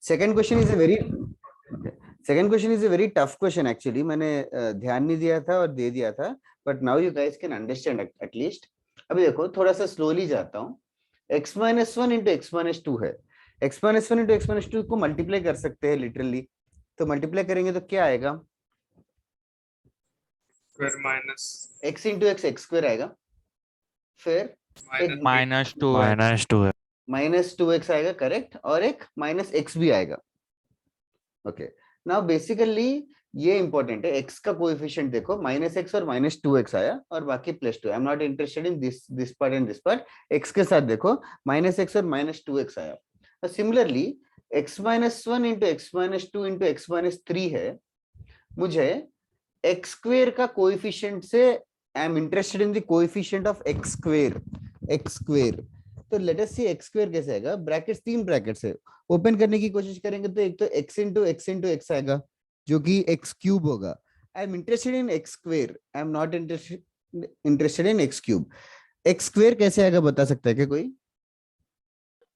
Second question is a very second question is a very tough question actually. मैंने ध्यान नहीं दिया था और दे दिया था, but now you guys can understand at least. अभी देखो थोड़ा सा स्लोली जाता हूँ. x minus one into x minus two है. x minus one into x minus two को मल्टीप्लाई कर सकते हैं लिटरली. तो मल्टीप्लाई करेंगे तो क्या आएगा? फिर minus x into x x square आएगा. फिर एक -2 माइनस टू एक्स आएगा, करेक्ट. और एक माइनस एक्स भी आएगा. ओके, नाउ बेसिकली ये इंपॉर्टेंट है. एक्स का कोएफिशिएंट देखो, माइनस एक्स और माइनस टू एक्स आया और बाकी plus two. I am not interested in this part and this part. X के साथ देखो माइनस एक्स और माइनस टू एक्स आया. Similarly x minus one into x minus two into x minus three है. मुझे एक्स स्क्वेयर का coefficient से आई am interested in the coefficient of x square. X square, तो लेट अस सी x square कैसे आएगा. Brackets, तीन brackets है, open करने की कोशिश करेंगे तो एक तो x इंटू एक्स आएगा जो कि x क्यूब होगा. आई am interested in x square, I am not interested in x cube. X square कैसे आएगा बता सकता है क्या कोई?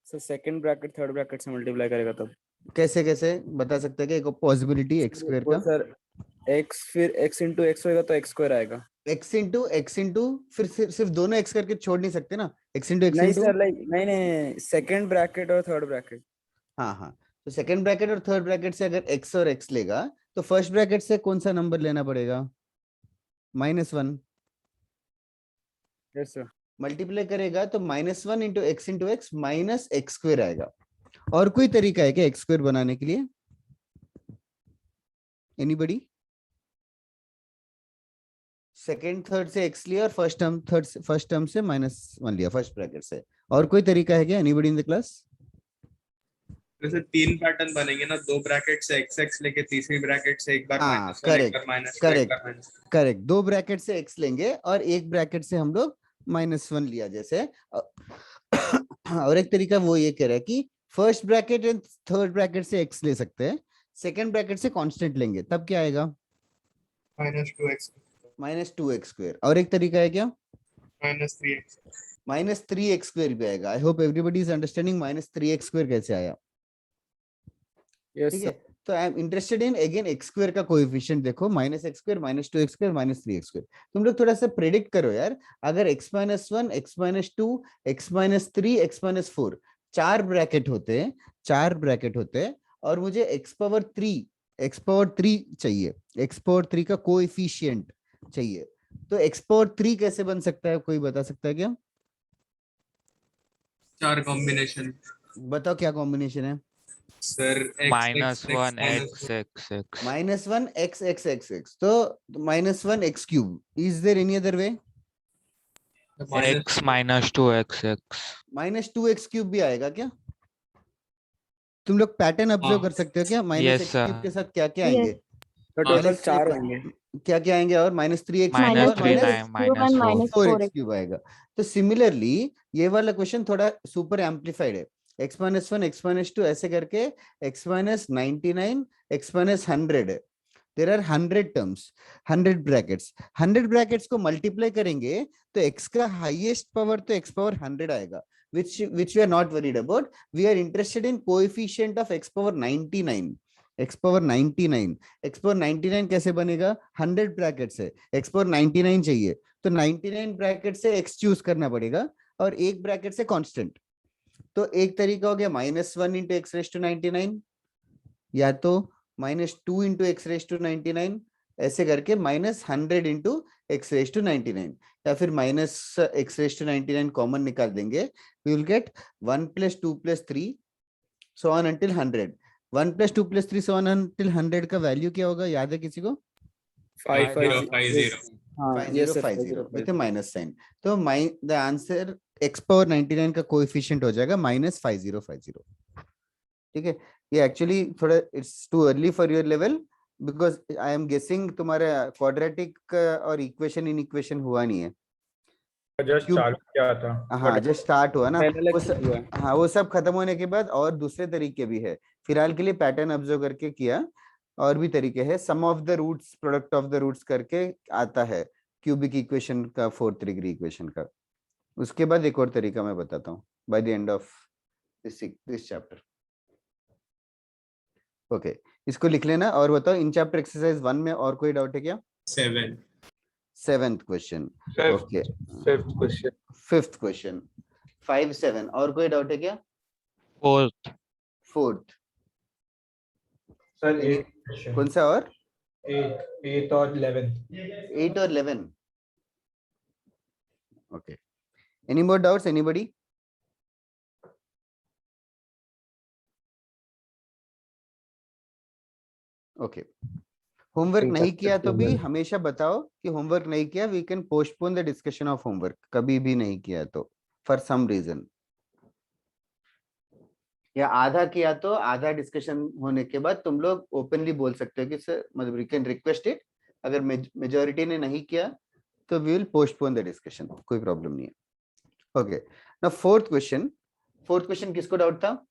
Sir second bracket third bracket से मल्टीप्लाई करेगा तब. कैसे कैसे बता सकता है क्या एक पॉसिबिलिटी एक्स स्क्वेयर का? सर x फिर x इंटू एक्स होगा तो एक्स स्क्वायर आएगा. x इंटू फिर सिर्फ दोनों x करके छोड़ नहीं सकते ना. x इंटू एक्स नहीं इंटू, सर, लाइक नहीं सेकंड ब्रैकेट और थर्ड ब्रैकेट. हाँ, तो सेकंड ब्रैकेट और थर्ड ब्रैकेट से अगर x और x लेगा तो फर्स्ट ब्रैकेट से कौन सा नंबर लेना पड़ेगा? -1. Yes sir. मल्टीप्लाई करेगा तो -1 into x minus x square आएगा. और कोई तरीका है क्या एक्स स्क्वेयर बनाने के लिए? एनीबडी? सेकेंड थर्ड से x लिया और फर्स्ट टर्म से -1 लिया फर्स्ट ब्रैकेट से. और कोई तरीका है क्या? Anybody in the class? जैसे तीन पैटर्न बनेंगे ना, दो ब्रैकेट से एक्स एक्स लेके तीसरी ब्रैकेट से एक बार माइनस करेक्ट. दो ब्रैकेट से x लेंगे और एक ब्रैकेट से हम लोग -1 लिया जैसे. और एक तरीका वो ये कह रहा है कि first bracket and third bracket से x ले सकते हैं, सेकेंड ब्रैकेट से कांस्टेंट लेंगे तब क्या आएगा? -2x square. और एक तरीका है क्या? -3x स्क्वायर भी आएगा. I hope everybody is understanding -3x square कैसे आया. ठीक है, तो आई am interested in again x square का कोएफिशिएंट देखो, -x square, -2x square, -3x square. तुम लोग थोड़ा सा प्रेडिक्ट करो यार. अगर x minus one, x minus to, x minus three, x minus four चार ब्रैकेट होते हैं और मुझे x पावर थ्री चाहिए, x पावर थ्री का कोएफिशिएंट चाहिए, तो x पावर थ्री कैसे बन सकता है? कोई बता सकता है क्या? चार कॉम्बिनेशन. बताओ क्या कॉम्बिनेशन है सर? -1 x x. तो -1 x cube. Is there any other way? x -2 x -2x cube भी आएगा क्या? तुम लोग पैटर्न ऑब्जर्व कर सकते हो क्या? Yes, -x sir. क्यूब के साथ क्या क्या आएंगे? टोटल चार होंगे. क्या क्या आएंगे? और -3x -4x क्यूब आएगा. तो सिमिलरली ये वाला क्वेश्चन थोड़ा सुपर एम्पलीफाइड है. x minus one, x minus two ऐसे करके x minus 99, x minus 100. There are 100 terms, 100 brackets. 100 brackets को मल्टीप्लाई करेंगे तो x का हाईएस्ट पावर तो x पावर 100 आएगा, which we are not worried about. We are interested in coefficient of x power 99. x power 99. x power 99 कैसे बनेगा? 100 bracket से x power 99 चाहिए, तो 99 ब्रैकेट से x चूज करना पड़ेगा और एक ब्रैकेट से कांस्टेंट. तो एक तरीका हो गया -1 इंटू एक्स रेस टू 99, या तो -2 इंटू एक्स रेस टू 99, ऐसे करके -100 इंटू एक्स रेस टू 99, या फिर -x रेस टू 99 कॉमन निकाल देंगे. We will get 1 + 2 + 3 so on until 100. 1 + 2 + 3 so on until 100 का वैल्यू क्या होगा? याद है किसी को? 5050 विथ माइनस साइन. तो द आंसर x पावर 99 का कोएफिशिएंट हो जाएगा -5050. ठीक है, ये एक्चुअली थोड़ा it's too early for your level, because I am guessing तुम्हारा क्वाड्रेटिक और इक्वेशन इन इक्वेशन हुआ नहीं है. जस्ट चालू किया था. हाँ, जस्ट स्टार्ट हुआ ना. हुआ. हाँ, वो सब खत्म होने के बाद और दूसरे तरीके भी है. फिलहाल के लिए पैटर्न ऑब्जर्व करके किया. और भी तरीके हैं, sum of the roots, product of the roots करके आता है क्यूबिक इक्वेशन का, फोर्थ डिग्री इक्वेशन का. उसके बाद एक और तरीका मैं बताता हूँ by the end of this chapter. Okay इसको लिख लेना और बताओ इन चैप्टर एक्सरसाइज 1 में और कोई डाउट है क्या? 7. 7th question okay fifth question 5th question 5 7 और कोई डाउट है क्या? Fourth. 4th sir Any- 8 question कौन सा और 8 और 11 8 और 11 okay any more doubts anybody? Okay homework नहीं किया तो भी हमेशा बताओ कि होमवर्क नहीं किया, we can postpone the discussion of homework, कभी भी नहीं किया तो फॉर सम रीजन, या आधा किया तो आधा डिस्कशन होने के बाद तुम लोग ओपनली बोल सकते हो कि सर मतलब यू कैन रिक्वेस्ट इट, अगर मेजॉरिटी ने नहीं किया तो we will postpone the discussion, कोई प्रॉब्लम नहीं है। ओके नाउ फोर्थ क्वेश्चन किसको डाउट था?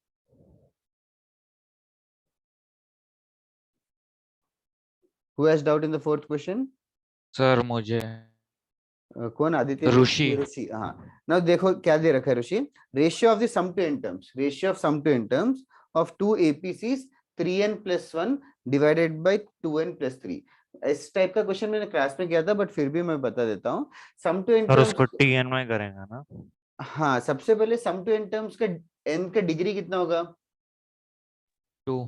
Who has doubt in the fourth question? Sir, मुझे कौन? आदित्य? ऋषि। ऋषि हाँ ना देखो क्या दे रखा है Rishi, ratio of the sum to n terms, ratio of sum to n terms of two APs 3n + 1 divided by 2n + 3। इस टाइप का क्वेश्चन मैंने क्लास में किया था बट फिर भी मैं बता देता हूँ। सम टू एन सर टर्म्स, उसको TN में करेंगे ना? हाँ सबसे पहले सम टू एन टर्म्स का n का डिग्री कितना होगा? 2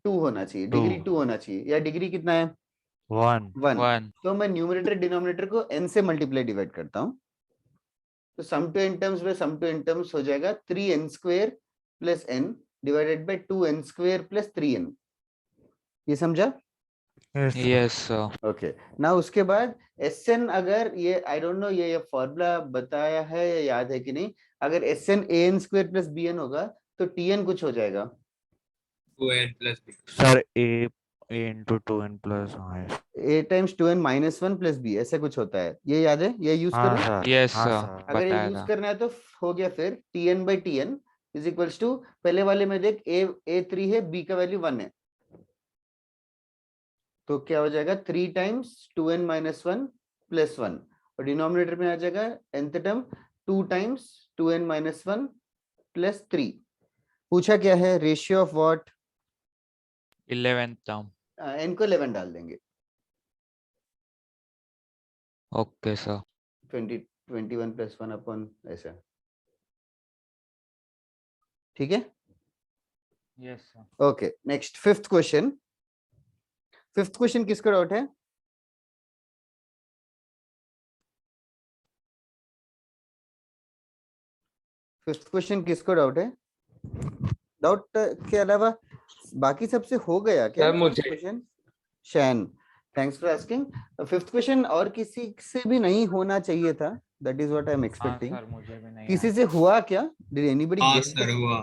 2 होना चाहिए, डिग्री 2 होना चाहिए, या डिग्री कितना है? 1 1। तो मैं न्यूमरेटर डिनोमिनेटर को n से मल्टीप्लाई डिवाइड करता हूँ, तो सम टू एन टर्म्स में सम टू एन टर्म्स हो जाएगा 3n² + n divided by 2n² + 3n। ये समझा? Yes sir. ओके ना उसके बाद Sn, अगर ये आई डोंट नो ये फॉर्मूला बताया है या याद है कि नहीं, अगर Sn an² + bn होगा तो Tn कुछ हो जाएगा 2n + b. Sir A into 2n plus I. a × 2n - 1 + b ऐसे कुछ होता है, ये याद है? ये यूज हाँ करूं? सर। Yes हाँ sir. सर। अगर ये बताया यूज था। करना है तो हो गया फिर Tn/Tn = पहले वाले में देख a3 है, b का वैल्यू 1 है, तो क्या हो जाएगा 3 × 2n - 1 + 1, और डिनोमिनेटर में आ जाएगा nth टर्म 2 × 2n - 1 + 3। पूछा क्या है? Ratio of what? 11th term. n को 11 डाल देंगे, Okay sir. 21 + 1 अपॉन ऐसा, ठीक है? Yes sir. Okay next fifth question किसका डाउट है? फिफ्थ क्वेश्चन किसको डाउट है? डाउट के अलावा बाकी सबसे हो गया क्या सर, मुझे। Question? Shan, thanks for asking. Fifth question और किसी से भी नहीं होना चाहिए था, that is what I am हाँ एक्सपेक्टिंग। सर मुझे भी नहीं किसी आया। से हुआ क्या? डिड एनीबॉडी हाँ गेट? सर हुआ।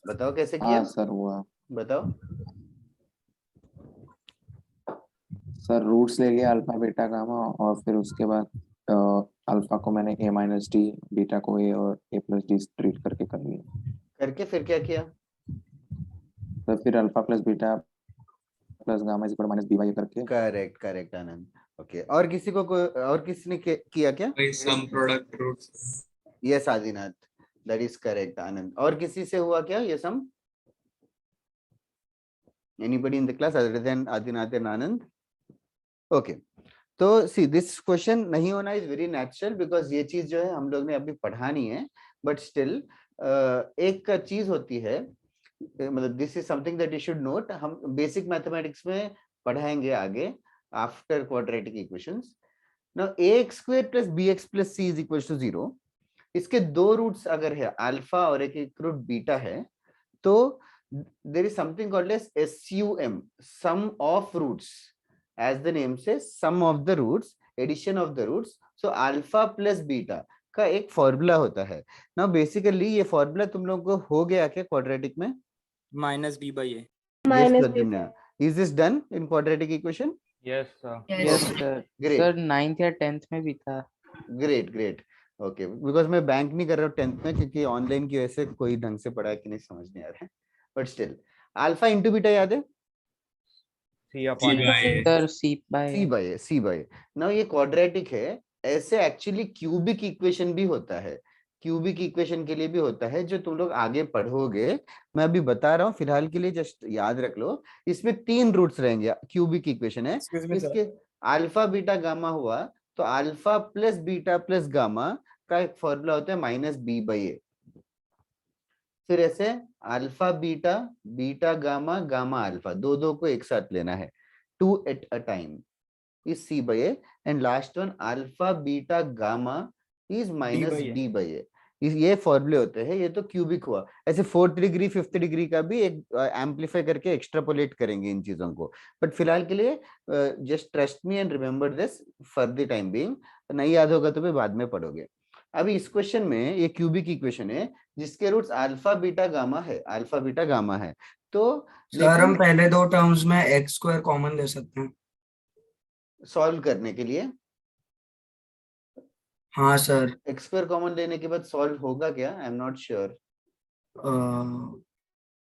बताओ कैसे हाँ किया, सर हुआ। बताओ। सर रूट्स ले लिया अल्फा बीटा गामा और फिर उसके बाद अल्फा को मैंने a - d, बीटा को a और a + d ट्रीट करके कर लिया। करके फिर क्या किया? तो फिर अल्फा + बीटा + गामा = -b/a करके। करेक्ट आनंद। ओके और किसी को और किसी ने किया क्या? वही sum product roots. Yes Adinath, that is correct Anand. और किसी से हुआ क्या ये sum? Anybody in the class other than Adinath and Anand? Okay तो सी दिस क्वेश्चन नहीं होना इज वेरी नेचुरल, बिकॉज ये चीज जो है हम लोग ने अभी पढ़ा नहीं है, बट स्टिल एक चीज होती है, मतलब this is something that you should note, हम बेसिक मैथमेटिक्स में पढ़ाएंगे आगे after quadratic equations. Now ax² + bx + c = 0, इसके दो रूट्स अगर है अल्फा और एक रूट बीटा है, तो there is something called as SUM, sum of roots, as the name says sum of the roots, addition of the roots, so alpha plus beta का एक फॉर्मूला होता है। now basically ये formula तुम लोगों को हो गया क्या क्वाड्रेटिक में? -b/a। Yes, Pradyumna. Is this done in quadratic equation? Yes sir. Yes sir. Great. Sir 9th या 10th में भी था। ग्रेट ओके, बिकॉज मैं बैंक नहीं कर रहा हूँ 10th में, क्योंकि ऑनलाइन की वजह से कोई ढंग से पढ़ा है कि नहीं समझ नहीं आ रहा है, but still alpha into beta याद है? C upon A. Sir c/a। C by. Now ये क्वाड्रेटिक है, ऐसे एक्चुअली क्यूबिक इक्वेशन भी होता है, क्यूबिक इक्वेशन के लिए भी होता है, जो तुम लोग आगे पढ़ोगे। मैं अभी बता रहा हूँ, फिलहाल के लिए जस्ट याद रख लो। इसमें 3 रूट्स रहेंगे, क्यूबिक इक्वेशन है। Excuse me, sir. इसके अल्फा बीटा गामा हुआ, तो alpha plus beta plus gamma का एक फॉर्मूला होता है -b/a। फिर ऐसे alpha beta, beta gamma, gamma alpha, दो को एक साथ लेना है, 2 at a time is c/a, and last one alpha beta gamma is -d/a। ये फॉर्मूले होते हैं। ये तो क्यूबिक हुआ। ऐसे 4th डिग्री 5th डिग्री का भी एक एम्पलीफाई करके एक्सट्रापोलेट करेंगे इन चीजों को। बट फिलहाल के लिए just trust me and remember this for the time being. नहीं याद होगा तो भी बाद में पढ़ोगे। अभी इस क्वेश्चन में ये क्यूबिक इक्वेशन है जिसके रूट्स अल्फा बीटा गामा है, अल्फा बीटा गामा है। तो सर हम पहले 2 टर्म्स में एक्स स्क्वायर कॉमन ले सकते हैं? सॉल्व करने के लिए हाँ सर। एक्स स्क्वायर कॉमन लेने के बाद सॉल्व होगा क्या? I am not sure.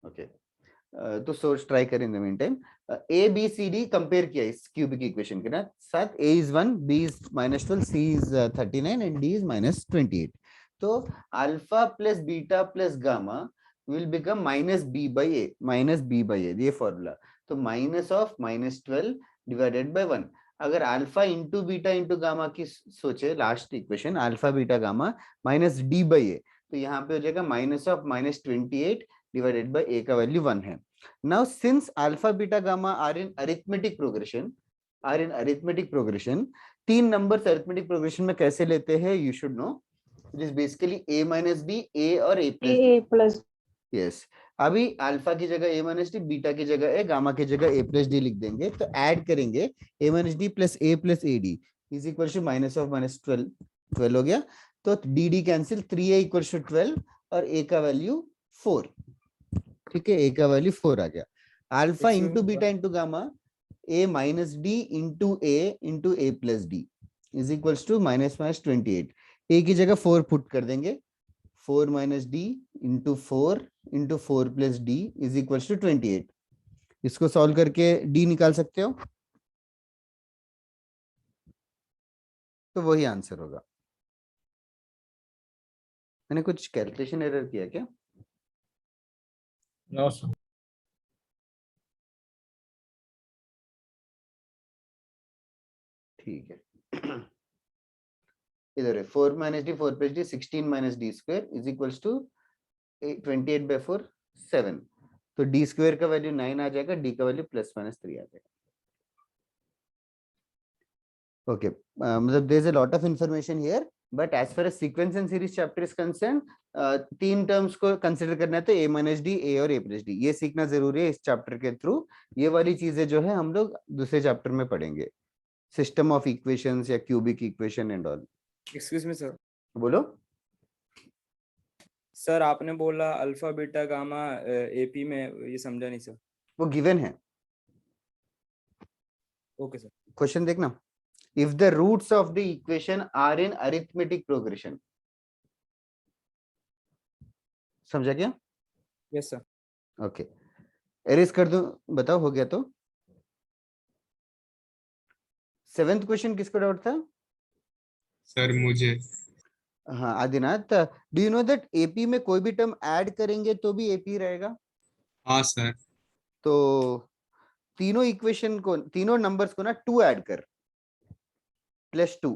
Okay, तो सोच ट्राई करें in the mean time. A B C D compare किया इस क्यूबिक इक्वेशन के ना साथ। A is 1, B is -12, C is 39 and D is -28। तो alpha plus beta plus gamma will become -b/a, ये फॉर्मूला। तो माइनस ऑफ -12 डिवाइडेड बाय 1। अगर alpha into beta into gamma की सोचे last equation, alpha beta gamma -d/a, तो यहाँ पे हो जाएगा minus of -28 divided by a का वैल्यू 1 है। Now since alpha beta gamma are in arithmetic progression, 3 numbers arithmetic progression में कैसे लेते हैं you should know. It is basically a - d, a और a प्लस। यस, अभी अल्फा की जगह a - d, बीटा की जगह a, गामा की जगह a + d लिख देंगे। तो ऐड करेंगे a - d plus a + ad is equal to minus of -12 हो गया। तो dd कैंसिल, 3a = 12 और a का वैल्यू 4। ठीक है, a का वैल्यू 4 आ गया। Alpha into beta into gamma, a - d into a + d is equal to -28। a की जगह 4 पुट कर देंगे, 4 - d into 4 + d is equal to 28। इसको सॉल्व करके d निकाल सकते हो, तो वही आंसर होगा। मैंने कुछ कैलकुलेशन एरर किया क्या? No, sir. ठीक है, इधर है 4 - d 4 + d 16 - d² is equals to 28/4 7। तो d² का वैल्यू 9 आ जाएगा, d का वैल्यू +-3 आ जाएगा। ओके, मतलब there is a lot of information here, but as far as sequence and series chapter is concern, 3 terms को कंसीडर करना है। तो a - d, a और a + d ये सीखना जरूरी है इस चैप्टर के थ्रू। ये वाली चीजें जो है हम लोग दूसरे चैप्टर में पढ़ेंगे, सिस्टम ऑफ इक्वेशंस या cubic equation and all. Excuse me sir. बोलो। सर आपने बोला अल्फा बीटा गामा एपी में, ये समझा नहीं सर। वो गिवन है। Okay sir. क्वेश्चन देखना, if the roots of the equation are in arithmetic progression. समझा क्या? Yes sir. ओके, एरेज कर दूं, बताओ हो गया तो। 7th क्वेश्चन किसको डाउट था? सर मुझे। हाँ Adinath, do you know that AP में कोई भी टर्म ऐड करेंगे तो भी एपी रहेगा? हाँ सर। तो तीनों इक्वेशन को, तीनों नंबर्स को ना 2 ऐड कर, +2।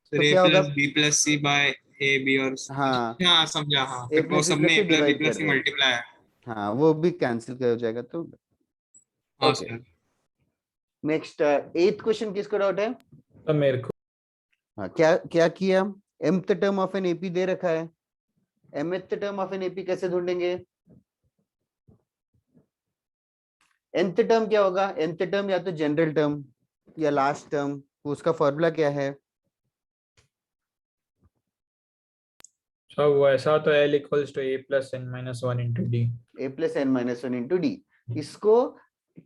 सर तो a क्या होगा? + b + c by a b और हाँ, हाँ समझा। हाँ, a फिर वो + सब b में से a + b डिवाइड कर + c देंगे। मल्टीप्लाई है। हाँ, वो भी कैंसिल हो जाएगा। तो हाँ okay, sir. Next 8th question किसको डाउट है? तो मेरे को हाँ, क्या क्या किया? mth term of an AP दे रखा है, mth term of an AP कैसे ढूंढेंगे? nth टर्म क्या होगा? nth टर्म या तो जनरल टर्म या लास्ट टर्म, उसका फॉर्मूला क्या है? सर वो ऐसा तो L = a + n - 1 × d। a + n - 1 into d। इसको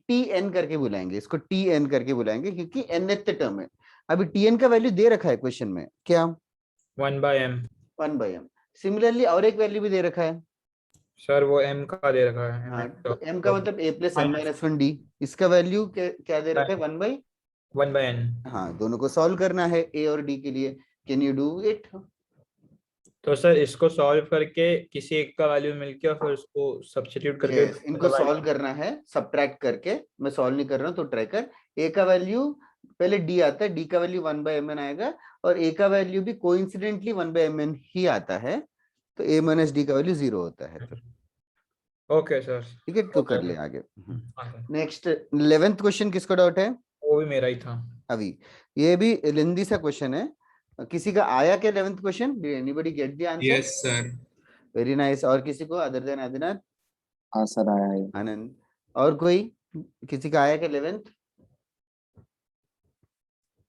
tn करके बुलाएंगे, इसको tn करके बुलाएंगे क्योंकि nth टर्म है। अभी tn का वैल्यू दे रखा है क्वेश्चन में, क्या? 1/m। 1/m। सिमिलरली और एक वैल्यू भी दे रखा है। सर वो m का दे रखा है। हाँ, तो m का मतलब a + n - 1 d। इसका वैल्यू क्या दे रखा है? 1/n। हाँ, दोनों को सॉल्व करना है a और d के लिए। Can you do it? तो सर इसको सॉल्व करके किसी एक का वैल्यू मिलके और फिर उसको सब्स्टिट्यूट करके Yes, इनको सॉल्व करना है सब्ट्रैक्ट करके. मैं सॉल्व नहीं कर रहा हूँ, तो ट्राई कर. ए का वैल्यू पहले डी आता है, डी का वैल्यू 1/mn आएगा, और ए का वैल्यू भी कोइंसिडेंटली 1/mn ही आता है, तो a माइनस डी का वैल्यू 0 होता है. तो ओके सर, ठीक है, तो कर ले आगे. हाँ सर, नेक्स्ट 11th क्वेश्चन किसको डाउट है? वो भी मेरा ही था। अभी ये भी लेंदी सा क्वेश्चन है. किसी का आया क्या 11th question? Did anybody get the answer? Yes, sir. Very nice. और किसी को अदर देन आदिनाथ? हाँ सर आया है। आनंद. और कोई किसी का आया क्या 11th?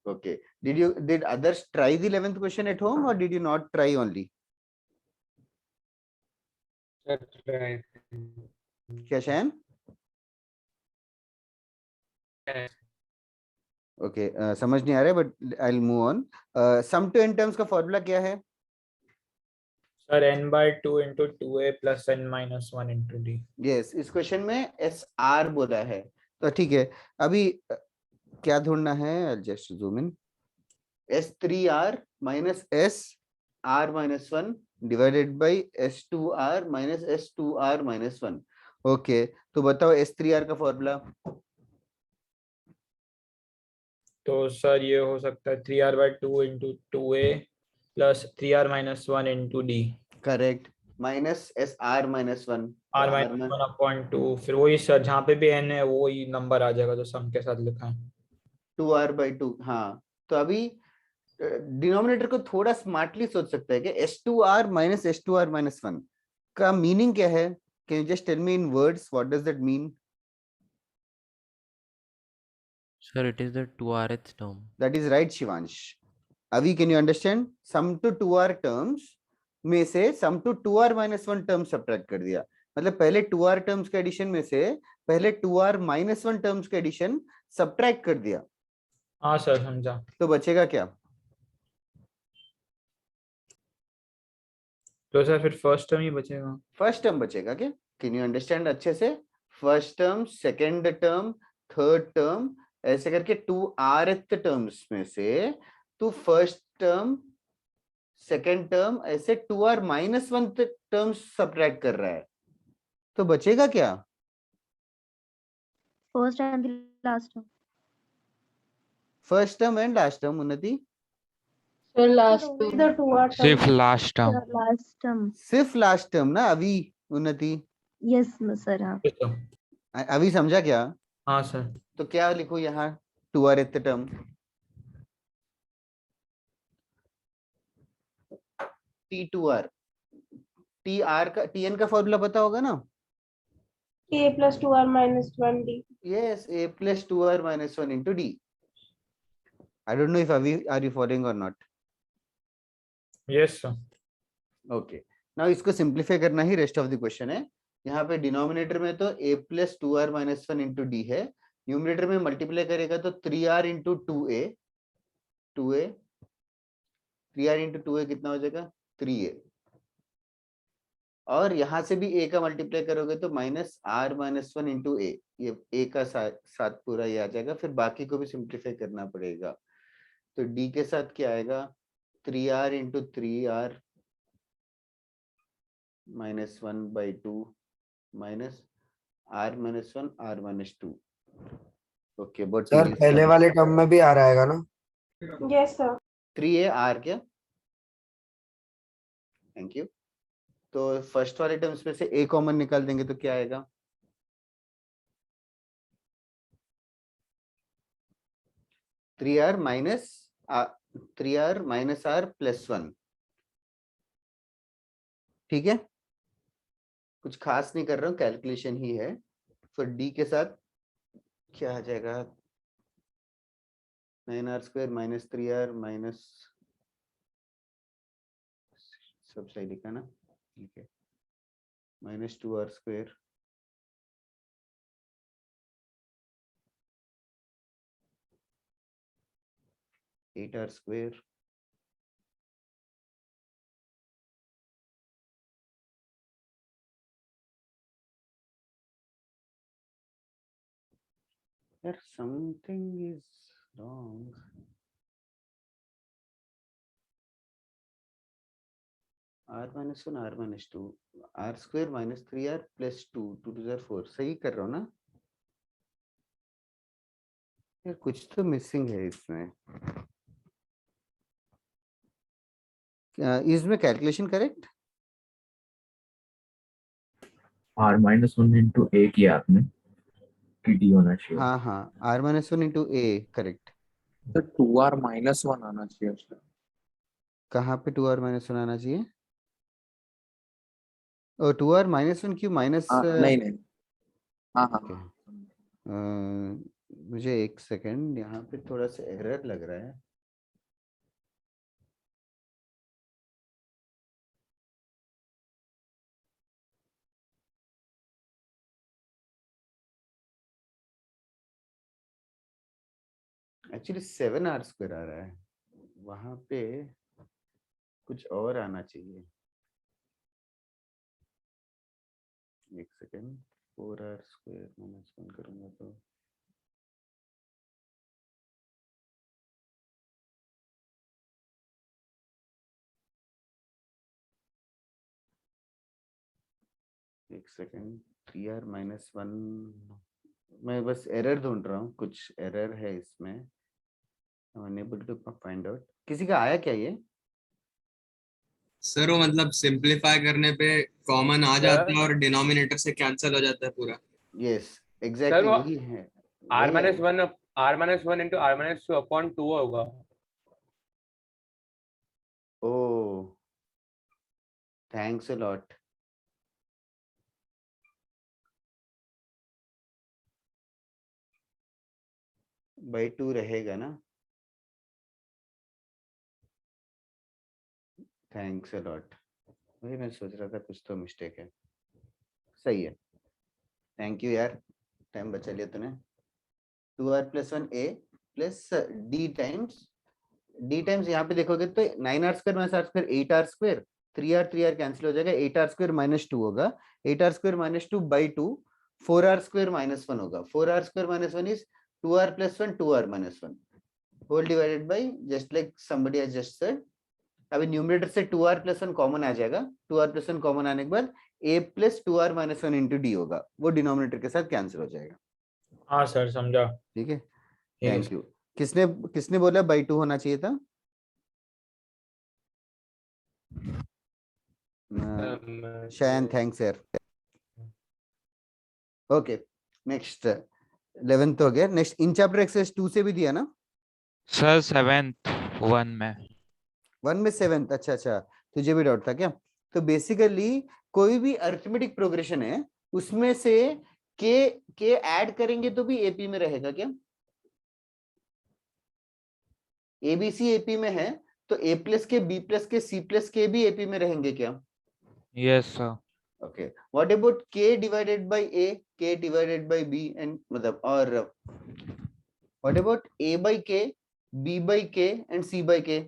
Okay. Did others try the 11th question at home, or did you not try only? क्या शैन? Okay, समझ नहीं आ रहा है, but I'll move on. Sum to n terms का फॉर्मूला क्या है? Sir n/2 into 2a plus n minus 1 into d. Yes, इस क्वेश्चन में SR बोला है, तो ठीक है. अभी क्या ढूंढना है? I'll just zoom in. S3R minus SR minus 1 divided by S2R minus S2R minus 1. Okay, तो बताओ S3R का फॉर्मूला. तो सर ये हो सकता है 3r/2 into 2a plus 3r minus 1 into d. Correct. Minus SR minus 1. r minus 1 upon 2, फिर वही सर जहाँ पे भी n है वही नंबर आ जाएगा जो सम के साथ लिखा है. 2r/2. हाँ, तो अभी डिनोमिनेटर को थोड़ा स्मार्टली सोच सकते हैं कि S2R minus S2R minus 1 का मीनिंग क्या है? Can you just tell me in words what does that mean? Sir, it is the 2rth term. That is right, Shivansh. Avi, can you understand? Sum to 2r terms में से sum to 2r minus 1 term subtract कर दिया. मतलब पहले 2r terms के addition में से पहले 2r minus 1 terms के एडिशन subtract कर दिया. हाँ सर समझा. तो बचेगा क्या? तो सर फिर फर्स्ट टर्म ही बचेगा. फर्स्ट टर्म बचेगा क्या? कैन यू अंडरस्टैंड अच्छे से? First term, second term, third term, ऐसे करके 2rth टर्म्स में से तो फर्स्ट टर्म, सेकेंड टर्म, ऐसे 2r minus 1 टर्म्स सब्ट्रैक्ट कर रहा है, तो बचेगा क्या? First and last term. First term and last term. उन्नति? Sift last term. Last term. सिर्फ लास्ट टर्म ना अभी? उन्नति? Yes sir. हाँ, अभी समझा क्या? हाँ सर. तो क्या लिखो यहाँ 2rth टर्म? T2R. TR का TN का फॉर्मूला पता होगा ना? a plus 2r minus 1d. Yes, A plus 2r minus 1 into D. I don't know if are you following or not? Yes sir. Okay. Now इसको simplify करना ही rest of the question है. यहाँ पे denominator में तो a plus 2r minus 1 into D है. Numerator में multiply करेगा तो 3r into 2a. 3r into 2a कितना हो जाएगा? 3a. और यहाँ से भी a का मल्टीप्लाई करोगे तो minus r minus 1 into a. ये a का साथ पूरा ये आ जाएगा. फिर बाकी को भी सिंप्लीफाई करना पड़ेगा. तो d के साथ क्या आएगा? 3r into 3r minus 1/2 minus r minus 1 r minus 2. Okay, but sir पहले वाले टर्म में भी आ रहेगा ना? Yes sir. 3a r क्या? Thank you. तो फर्स्ट वाले टर्म्स में से a कॉमन निकाल देंगे तो क्या आएगा? Three R minus r plus 1. ठीक है, कुछ खास नहीं कर रहा हूँ, कैलकुलेशन ही है. फिर d के साथ क्या आ जाएगा? 9r square minus 3r minus, सब सही लिखा ना? ठीक है, minus 2r square eight R square यार, something is wrong. r minus 1 r minus 2 r square minus 3r plus 2 2 to the 4 सही कर रहा हूँ ना यार कुछ तो मिसिंग है इसमें इसमें calculation correct r minus 1 into a किया आपने कि d होना चाहिए हाँ हाँ r minus 1 into a correct तो 2r minus 1 आना चाहिए उसमें। कहाँ पे 2r minus 1 आना चाहिए ओ 2r minus 1 क्यों माइनस नहीं नहीं हाँ हाँ ओके मुझे एक सेकंड यहाँ पे थोड़ा सा एरर लग रहा है एक्चुअली 7r स्क्वायर आ रहा है वहां पे कुछ और आना चाहिए एक सेकंड 4r स्क्वायर माइनस 1 करूंगा तो एक सेकंड 3r माइनस 1 मैं बस एरर ढूंढ रहा हूँ कुछ एरर है इसमें अनएबल टू फाइंड आउट किसी का आया क्या ये सर वो मतलब सिंपलीफाई करने पे कॉमन आ जाता है और डिनोमिनेटर से कैंसिल हो जाता है पूरा यस एग्जैक्टली वो वही है r वही minus है। 1 r minus 1 into r minus 2 upon 2 होगा ओ थैंक्स अ लॉट बाई 2 रहेगा ना थैंक्स अ लॉट वही मैं सोच रहा था कुछ तो मिस्टेक है सही है थैंक यू यार टाइम बचा लिया तूने 2r plus 1a plus d times यहाँ पे देखोगे तो 9r square minus r square 8r square 3r cancel हो जाएगा 8r स्क्वायर माइनस 2 होगा 8r square minus 2 by 2 4r square minus 1 होगा 4r square minus 1 is 2r plus 1 2r minus 1 whole divided by just like somebody has just said अभी numerator से 2r plus 1 common आ जाएगा 2r plus 1 common आने के बाद a plus 2r minus 1 into d होगा वो denominator के साथ कैंसिल हो जाएगा हाँ सर समझा। ठीक है ठीक है थैंक यू किसने किसने बोला बाई 2 होना चाहिए था शायन थैंक्स यार ओके नेक्स्ट 11th हो गया नेक्स्ट इन चैप्टर एक्सरसाइज 2 से भी दिया ना सर 7th 1 में 1 में 7th अच्छा अच्छा तुझे भी डाउट था क्या तो बेसिकली कोई भी अरिथमेटिक प्रोग्रेशन है उसमें से के ऐड करेंगे तो भी एपी में रहेगा क्या एबीसी एपी में है तो A plus K B plus K C plus K भी एपी में रहेंगे क्या yes sir okay what about K divided by A K divided by B and मतलब और what about A by K B by K and C by K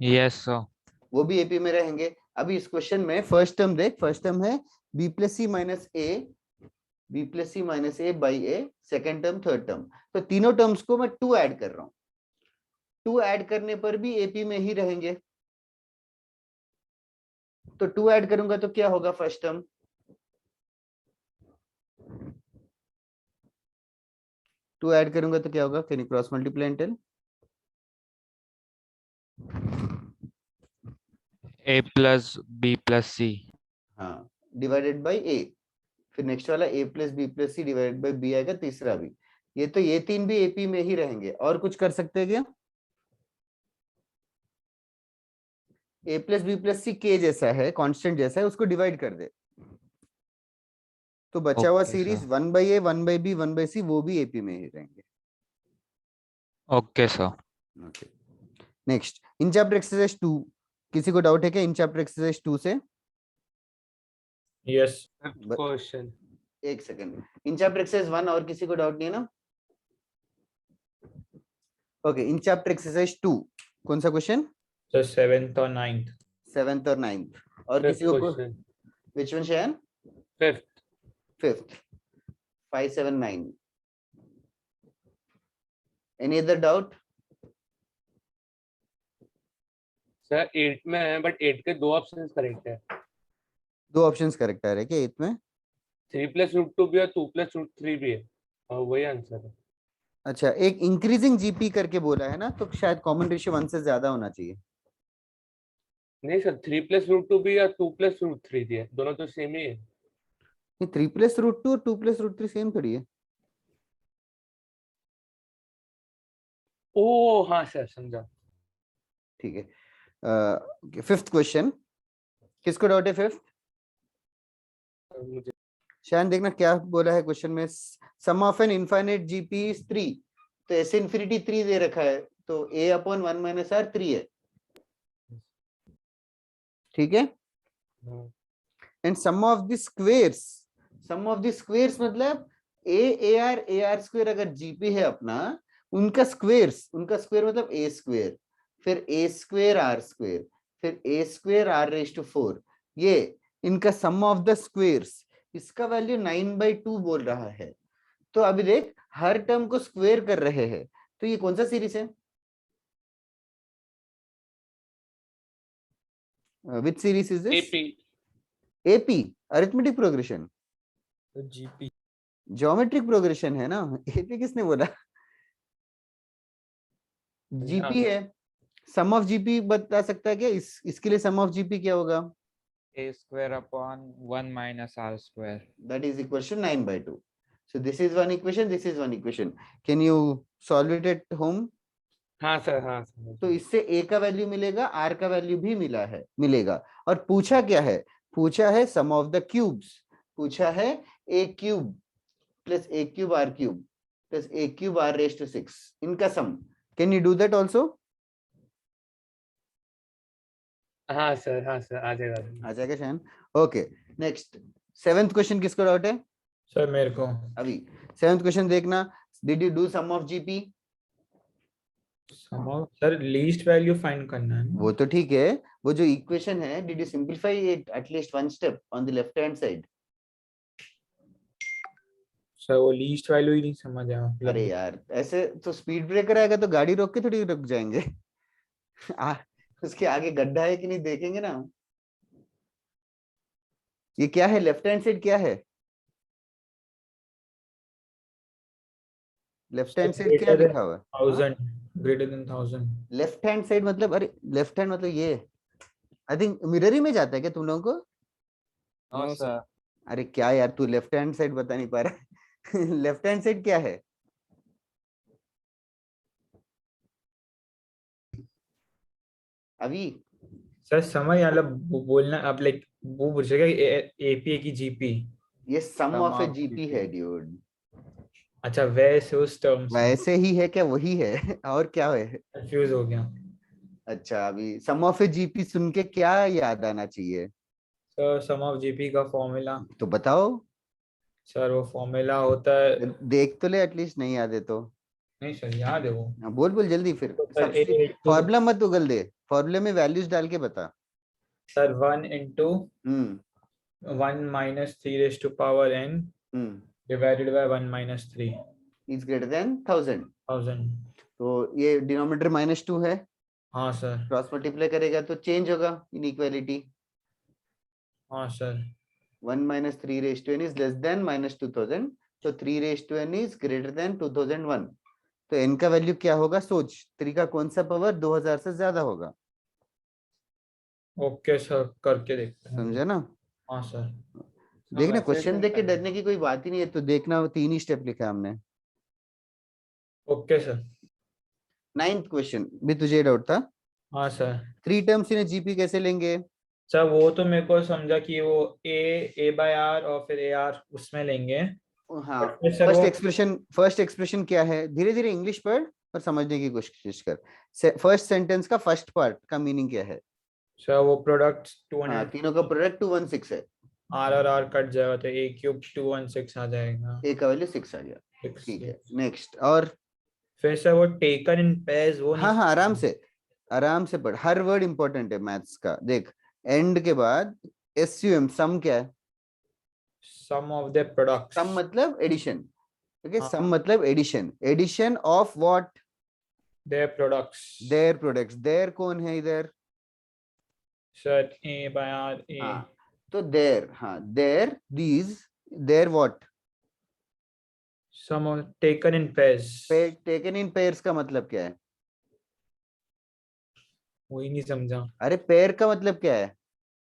yes sir वो भी AP में रहेंगे अभी इस क्वेश्चन में फर्स्ट टर्म देख फर्स्ट टर्म है B plus C minus A by A second term third term तो तीनों टर्म्स को मैं 2 ऐड कर रहा हूं 2 ऐड करने पर भी एपी में ही रहेंगे तो 2 ऐड करूंगा तो क्या होगा फर्स्ट टर्म 2 ऐड करूंगा तो क्या होगा can you cross multiply and tell a plus b plus c हाँ डिवाइडेड बाई ए फिर नेक्स्ट वाला a plus B plus C divided by B आएगा तीसरा भी ये तो ये तीन भी एपी में ही रहेंगे और कुछ कर सकते हैं क्या a प्लस बी प्लस सी के जैसा है कांस्टेंट जैसा है उसको डिवाइड कर दे तो बचा हुआ Okay, series sir. 1 by A 1 by B 1 by C वो भी एपी में ही रहेंगे okay sir okay next in chapter exercise 2 किसी को डाउट है क्या इन चैप्टर एक्सरसाइज 2 से यस क्वेश्चन एक सेकंड इन चैप्टर एक्सरसाइज 1 और किसी को डाउट नहीं है ना ओके इन चैप्टर एक्सरसाइज 2 कौन सा क्वेश्चन सर 7th और 9th 7th और 9th और किसी को question which one Shayan 5th 5 7 9 any other doubt sir 8 में है बट 8 के 2 ऑप्शंस करेक्ट है। 2 ऑप्शंस करेक्ट आ रहे क्या 8 में? 3 + √2 भी है, 2 + √3 भी है, और वही आंसर है। अच्छा, एक इंक्रीजिंग जीपी करके बोला है ना, तो शायद कॉमन रेशियो 1 से ज्यादा होना चाहिए। नहीं सर, 3 + √2 भी या 2 + √3 भी है, दोनों तो सेम ही है। ये 3 + √2 और 2 + √3 सेम थोड़ी है। ओ हाँ सर, समझा। ठीक है। 5th क्वेश्चन, किसको डाउट है 5th? मुझे शायद देखना क्या बोला है क्वेश्चन में। Sum of an infinite GP is 3, तो ऐसे इन्फिनिटी 3 दे रखा है, तो a/1 - r 3 है, ठीक है। And sum of the squares मतलब ar स्क्वेयर अगर जीपी है अपना, उनका स्क्वेयर मतलब a स्क्वेयर, फिर a स्क्वेयर r स्क्वेयर, फिर a स्क्वेयर r⁴, ये इनका सम ऑफ द स्क्वेयर्स, इसका वैल्यू 9/2 बोल रहा है। तो अभी देख, हर टर्म को स्क्वेयर कर रहे हैं, तो ये कौन सा सीरीज है? Which series is this? AP arithmetic progression, तो जीपी ज्योमेट्रिक प्रोग्रेशन है ना। AP किसने बोला? जीपी है। सम ऑफ जीपी बता सकता है क्या? इसके लिए सम ऑफ जीपी क्या होगा? a² / 1 - r². That is equal to 9/2. So this is one equation, this is one equation. Can you solve it at home? हाँ सर, हाँ सर। तो इससे a का वैल्यू मिलेगा, r का वैल्यू भी मिलेगा। और पूछा क्या है? पूछा है सम ऑफ द क्यूब्स, पूछा है a³ + a³ r³ + a³ r⁶, इनका सम। Can you do that also? हाँ सर, हाँ सर, आ जाएगा Shayan. Okay, next 7th question किसको डाउट है? सर मेरे को। अभी 7th क्वेश्चन देखना। Did you do sum of GP? Sir least value find करना है। वो तो ठीक है, वो जो इक्वेशन है, did you simplify it at least one step on the left hand side? Sir वो लीस्ट वैल्यू ही नहीं समझ आया। अरे यार, ऐसे तो स्पीड ब्रेकर आएगा तो गाड़ी रोक के थोड़ी रुक जाएंगे। उसके आगे गड्ढा है कि नहीं देखेंगे ना। ये क्या है लेफ्ट हैंड साइड? क्या है लेफ्ट हैंड साइड? क्या लिखा हुआ है? 1000 greater than 1000। Left hand side मतलब, अरे लेफ्ट हैंड मतलब ये, आई थिंक मिरर ही में जाता है क्या तुम लोगों को? No sir. अरे क्या यार, तू लेफ्ट हैंड साइड बता नहीं पा रहा। लेफ्ट हैंड साइड क्या है? अभी सर समझ मतलब बोलना अब लाइक वो पूछेगा एपीए की जीपी। ये सम ऑफ ए जीपी है ड्यूड। अच्छा वैसे उस टर्म से वैसे ही है क्या? वही है और क्या है? कंफ्यूज हो गया। अच्छा, अभी सम ऑफ ए जीपी सुन के क्या याद आना चाहिए? सर सम ऑफ जीपी का फॉर्मूला। तो बताओ। सर वो फॉर्मूला होता है। देख तो ले एटलीस्ट, नहीं याद है तो। नहीं सर याद है वो। बोल बोल जल्दी फिर। सर फॉर्मूला मत उगल दे, फॉर्मूले में वैल्यूज डाल के बता। Sir 1 × 1 - 3⁻n divided by 1 - 3 is greater than 1000। 1000। तो ये डिनोमिनेटर -2 है। हाँ सर। क्रॉस मल्टीप्लाई करेगा तो चेंज होगा इनइक्वालिटी। हाँ sir. 1 - 3⁻n is less than -2000, तो 3⁻n is greater than 2001। तो n का वैल्यू क्या होगा? सोच, 3 का कौन सा पावर 2000 से ज्यादा होगा? ओके सर करके देखते हैं। समझे ना? हाँ सर। देखना, वैसे क्वेश्चन नहीं देख के करना। डरने की कोई बात ही नहीं है। तो देखना, 3 ही स्टेप लिखा है हमने। Okay sir. 9th क्वेश्चन भी तुझे डाउट था? हाँ सर। 3 टर्म्स इन जीपी कैसे लेंगे? सर वो तो मेरे को समझा कि वो a/r और फिर ar उसमें लेंगे। हाँ, But sir, फर्स्ट एक्सप्रेशन क्या है? धीरे धीरे इंग्लिश पढ़ और समझने की कोशिश कर। फर्स्ट सेंटेंस का फर्स्ट पार्ट का मीनिंग क्या है? सर वो प्रोडक्ट हाँ, 200 तीनों का प्रोडक्ट 216 है। r और r कट जाएगा तो a³ 216 आ जाएगा। a का वैल्यू 6 आ गया। 6। ठीक है, नेक्स्ट। और फिर सर वो टेकन इन पेयर्स वो हाँ हाँ, आराम से पढ़, हर वर्ड इंपॉर्टेंट है मैथ्स का। देख, एंड के बाद SUM, सम क्या है? Sum of the products. Sum मतलब एडिशन। ओके, हाँ। सम मतलब addition of what? Their products. Their products. Their कौन है इधर? Sir A by R A. हाँ तो their their what Some are taken in pairs. Taken in pairs का मतलब क्या है? वही नहीं समझा अरे पेयर का मतलब क्या है?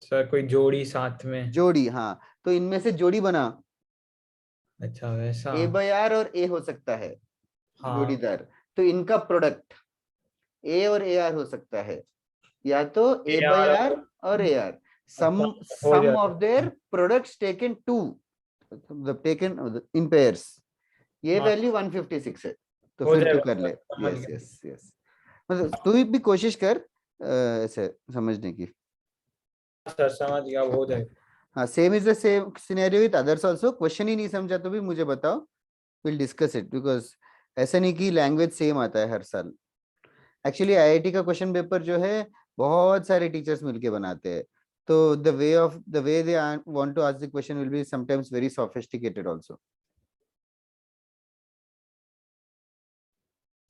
सर, कोई जोड़ी साथ में। जोड़ी, हाँ तो इनमें से जोड़ी बना, अच्छा वैसा। ए बाय आर और ए हो सकता है हाँ जोड़ीदार, तो इनका प्रोडक्ट ए और ए आर हो सकता है, या तो ए बाय AR आर और ए आर, सम अच्छा, हो जाता of their products taken two taken in pairs, ये हाँ, वैल्यू 156 है, तो हो फिर तू जाएगा कर ले। सर, समझ यस गया। यस यस, मतलब तू भी कोशिश कर ऐसे समझने की। सर समझ गया, अब हो जाएगा। हाँ same is the same scenario with others also, question ही नहीं समझा तो भी मुझे बताओ, विल डिस्कस इट, बिकॉज ऐसा नहीं कि लैंग्वेज सेम आता है हर साल। एक्चुअली आईआईटी का क्वेश्चन पेपर जो है बहुत सारे टीचर्स मिलके बनाते हैं, तो the way they want to ask the question will be sometimes very sophisticated also.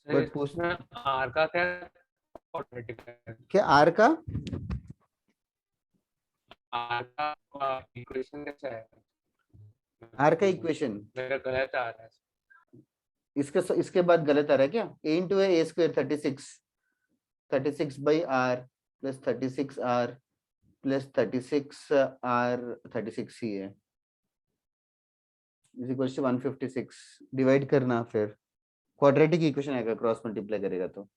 But पूछ इसमें R का क्या quadratic है? क्या आर का R का इक्वेशन कैसा है? आर का इक्वेशन मेरा गलत आ रहा है। इसके बाद गलत आ रहा है क्या? A into A square 36 by R plus 36 R plus 36 R 36 ही है इज इक्वल टू 156, डिवाइड करना, फिर क्वाड्रेटिक इक्वेशन आएगा क्रॉस मल्टीप्लाई करेगा तो।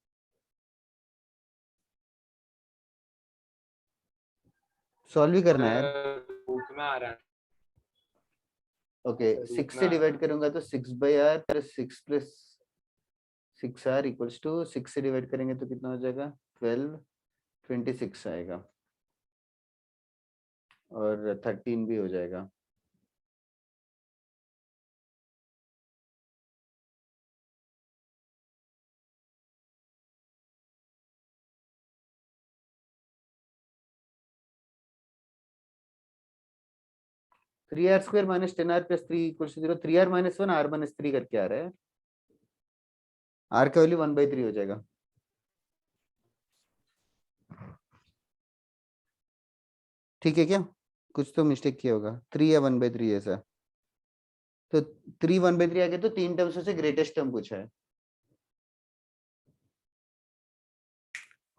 सॉल्व भी करना है यार। रूट में आ रहा है। ओके रूट 6 में से आ डिवाइड करूंगा तो 6 by R plus 6 R equals to 6 से डिवाइड करेंगे तो कितना हो जाएगा 12 26 आएगा, और 13 भी हो जाएगा। Three R square minus 10r plus 3 equals to 0, 3r minus 1 r minus 3 करके आ रहा है, r का वैल्यू 1/3 हो जाएगा। ठीक है क्या? कुछ तो मिस्टेक किया होगा, 3 या 1/3 ऐसा, तो 3 1/3 आ गया, तो 3 टर्म्स में से ग्रेटेस्ट टर्म पूछा है,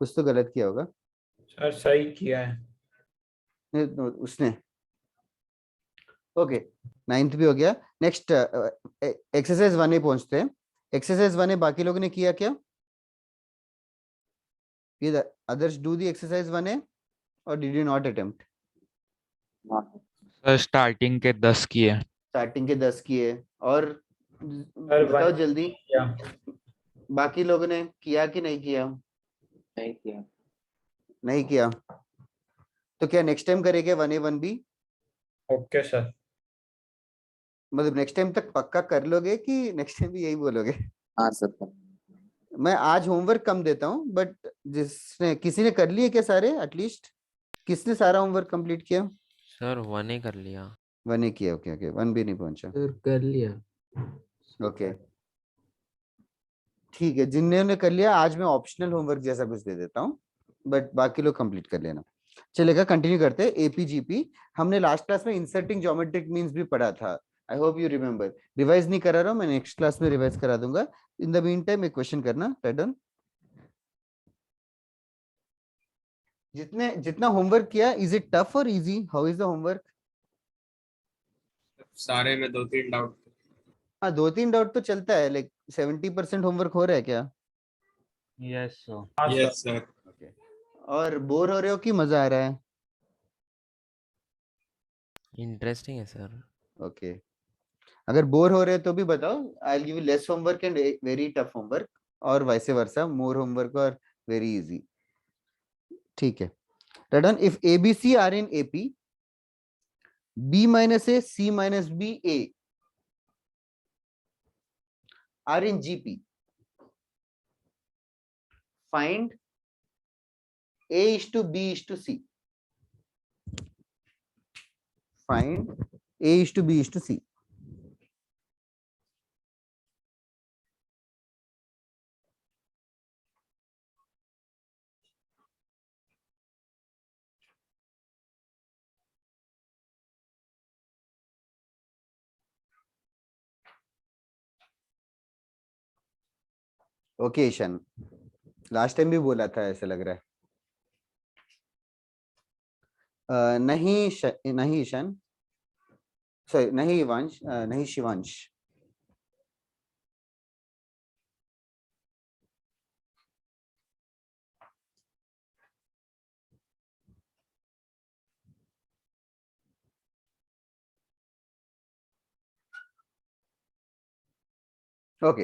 कुछ तो गलत किया होगा। सर सही किया है। उसने ओके, 9th भी हो गया। नेक्स्ट एक्सरसाइज 1 में पहुंचते हैं। एक्सरसाइज 1 में बाकी लोगों ने किया क्या? अदर्स डू द एक्सरसाइज 1 और did you not attempt? Sir starting के 10 किए। स्टार्टिंग के 10 किए, और सर बताओ 1 जल्दी किया। बाकी लोगों ने किया कि नहीं किया? नहीं किया। नहीं किया, तो क्या नेक्स्ट टाइम करेंगे 1A 1B? Okay sir. मतलब नेक्स्ट टाइम तक पक्का कर लोगे कि नेक्स्ट टाइम भी यही बोलोगे? हाँ सर। मैं आज होमवर्क कम देता हूँ, बट किसी ने कर लिए क्या सारे? एटलीस्ट किसने सारा होमवर्क कंप्लीट किया? सर 1A कर लिया। 1A किया, ओके ओके, 1B नहीं पहुंचा, सर कर लिया। ओके ठीक है। जिन्होंने कर लिया आज मैं ऑप्शनल होमवर्क जैसा कुछ दे देता हूँ, बट बाकी लोग कंप्लीट कर लेना। चलेगा, कंटिन्यू करते हैं। एपीजीपी हमने लास्ट क्लास में इंसर्टिंग ज्योमेट्रिक मीन्स भी पढ़ा था, आई होप यू रिमेम्बर। रिवाइज नहीं करा रहा हूँ मैं, नेक्स्ट क्लास में रिवाइज करा दूंगा। इन द मीन टाइम एक क्वेश्चन करना पैटर्न, जितना होमवर्क किया, इज इट टफ और easy? How is the homework? सारे में 2-3 डाउट। हाँ 2-3 डाउट तो चलता है, लाइक 70% होमवर्क हो रहा है क्या? Yes sir. Yes sir. Okay, और बोर हो रहे हो कि मजा आ रहा है? इंटरेस्टिंग है सर। ओके अगर बोर हो रहे हो तो भी बताओ, I will give you less homework and very tough homework, और वाइस वर्सा, मोर होमवर्क और वेरी इजी। ठीक है, done. If ABC are in AP, B minus A, C minus B, A are in GP, find A is to B is to C. Find A is to B is to C. Okay Ishan, last time भी बोला था ऐसा लग रहा है। नहीं Ishan, sorry नहीं इवांश, नहीं शिवांश। ओके,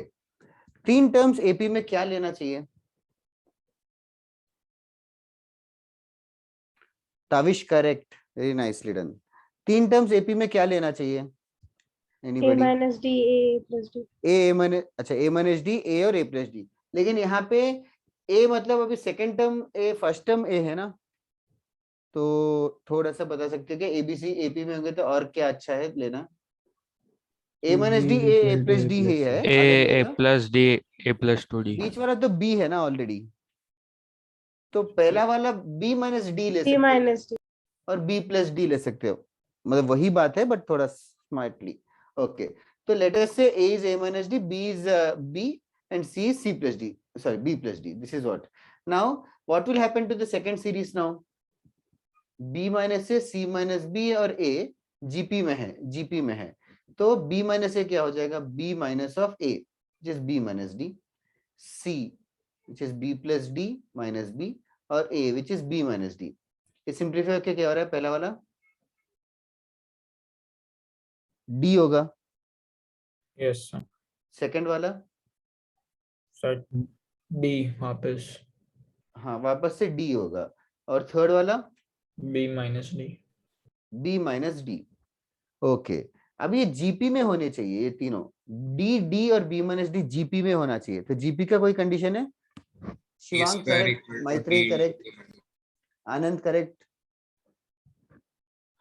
3 टर्म्स एपी में क्या लेना चाहिए? Tavish correct, very nicely done. 3 terms AP में क्या लेना चाहिए? A anybody? minus D, A plus D. A minus, अच्छा ए माइनस डी, ए और ए प्लस डी। लेकिन यहाँ पे ए मतलब अभी सेकंड टर्म ए, फर्स्ट टर्म ए है ना, तो थोड़ा सा बता सकते हो कि एबीसी एपी में होंगे तो और क्या अच्छा है लेना? ए माइनस डी, ए प्लस डी है, A तो plus D, A plus 2D. बीच वाला तो बी है ना ऑलरेडी, तो पहला वाला बी माइनस डी ले B सकते हो minus D. और बी प्लस डी ले सकते हो, मतलब वही बात है बट थोड़ा स्मार्टली। ओके, तो लेट अस से A is A minus D, B is B and C is C plus D, sorry B plus D. This is what. Now what will happen to the second series now? B minus A, C minus B और A GP में है, GP में है, तो B minus A क्या हो जाएगा? B minus of A which is B minus D, C which is B plus D minus B और A which is B minus D. ये सिंप्लीफाई होके क्या हो रहा है? पहला वाला D होगा, यस सर। सेकंड वाला सर डी वापस हाँ वापस से D होगा, और थर्ड वाला B minus D. B minus D. Okay, अब ये जीपी में होने चाहिए ये तीनों, डी डी और B माइनस डी जीपी में होना चाहिए। तो जीपी का कोई कंडीशन है? Shivang correct, Maitreya correct, Anand correct,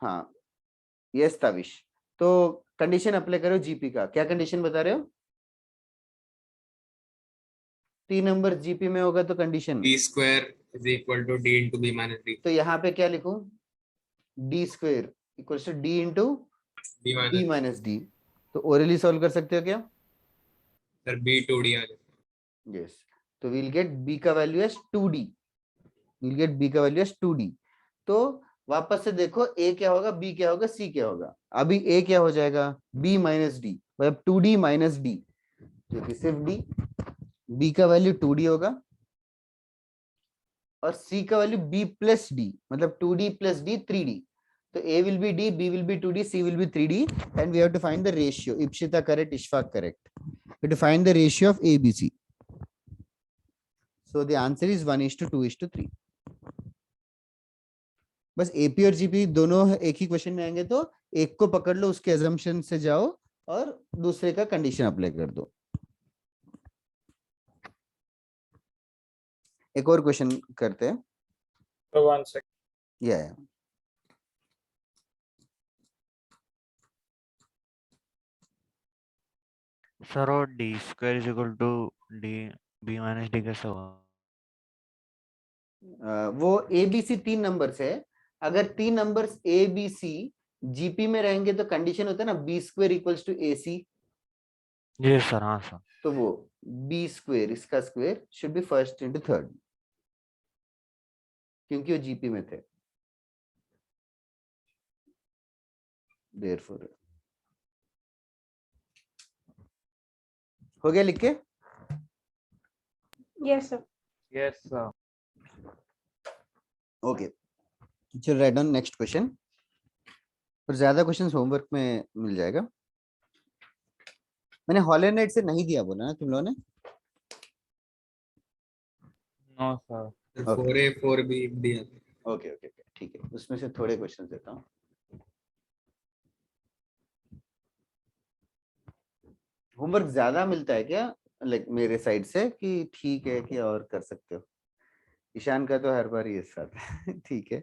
हाँ यस ताविश। तो कंडीशन अप्लाई करो जीपी का। क्या कंडीशन बता रहे हो? 3 नंबर जीपी में होगा तो condition D square is equal to D into B minus D. तो यहाँ पे क्या लिखूं? D square equals to D into B minus D minus D. तो ओरली सॉल्व कर सकते हो क्या? sir B 2D आ जाएगा। यस, तो वील गेट बी का value as 2d, we'll get B का वैल्यू एज 2d। तो वापस से देखो ए क्या होगा, बी क्या होगा, सी क्या होगा। अभी ए क्या हो जाएगा? b माइनस डी, मतलब 2d माइनस डी, जो कि सिर्फ d, b का वैल्यू 2d होगा और c का वैल्यू b प्लस डी, मतलब 2d प्लस d 3d। तो a will be d, b will be 2d, c will be 3d, and we have to find the ratio. Ipshita correct, Ishfaq correct. We have to find the ratio of a, b, c. So the answer is 1:2:3. बस AP और GP दोनों एक ही question में आएंगे तो एक को पकड़ लो, उसके अजम्पशन से जाओ और दूसरे का कंडीशन अप्लाई कर दो। एक और क्वेश्चन करते हैं। तो 1 सेकंड। या सर और D square is equal to D B minus D कैसे होगा? वो ए बी सी 3 नंबर्स है, अगर 3 numbers A B C GP में रहेंगे तो कंडीशन होता है ना B square equals to A C. जी सर, हाँ सर। तो वो बी स्क्वेयर, इसका square should be first into third, क्योंकि वो जीपी में थे। देयरफॉर हो गया लिख के? Yes, sir. Yes sir. Okay, चलो राइट डाउन नेक्स्ट क्वेश्चन। और ज्यादा क्वेश्चंस होमवर्क में मिल जाएगा। मैंने हॉलैंड नाइट से नहीं दिया बोला ना तुम लोगों ने? No sir. 4A 4B दिया। ओके ओके ठीक है, उसमें से थोड़े क्वेश्चंस देता हूँ। होमवर्क ज्यादा मिलता है क्या लाइक मेरे साइड से कि ठीक है कि और कर सकते हो? ईशान का तो हर बार ये साथ है ठीक है।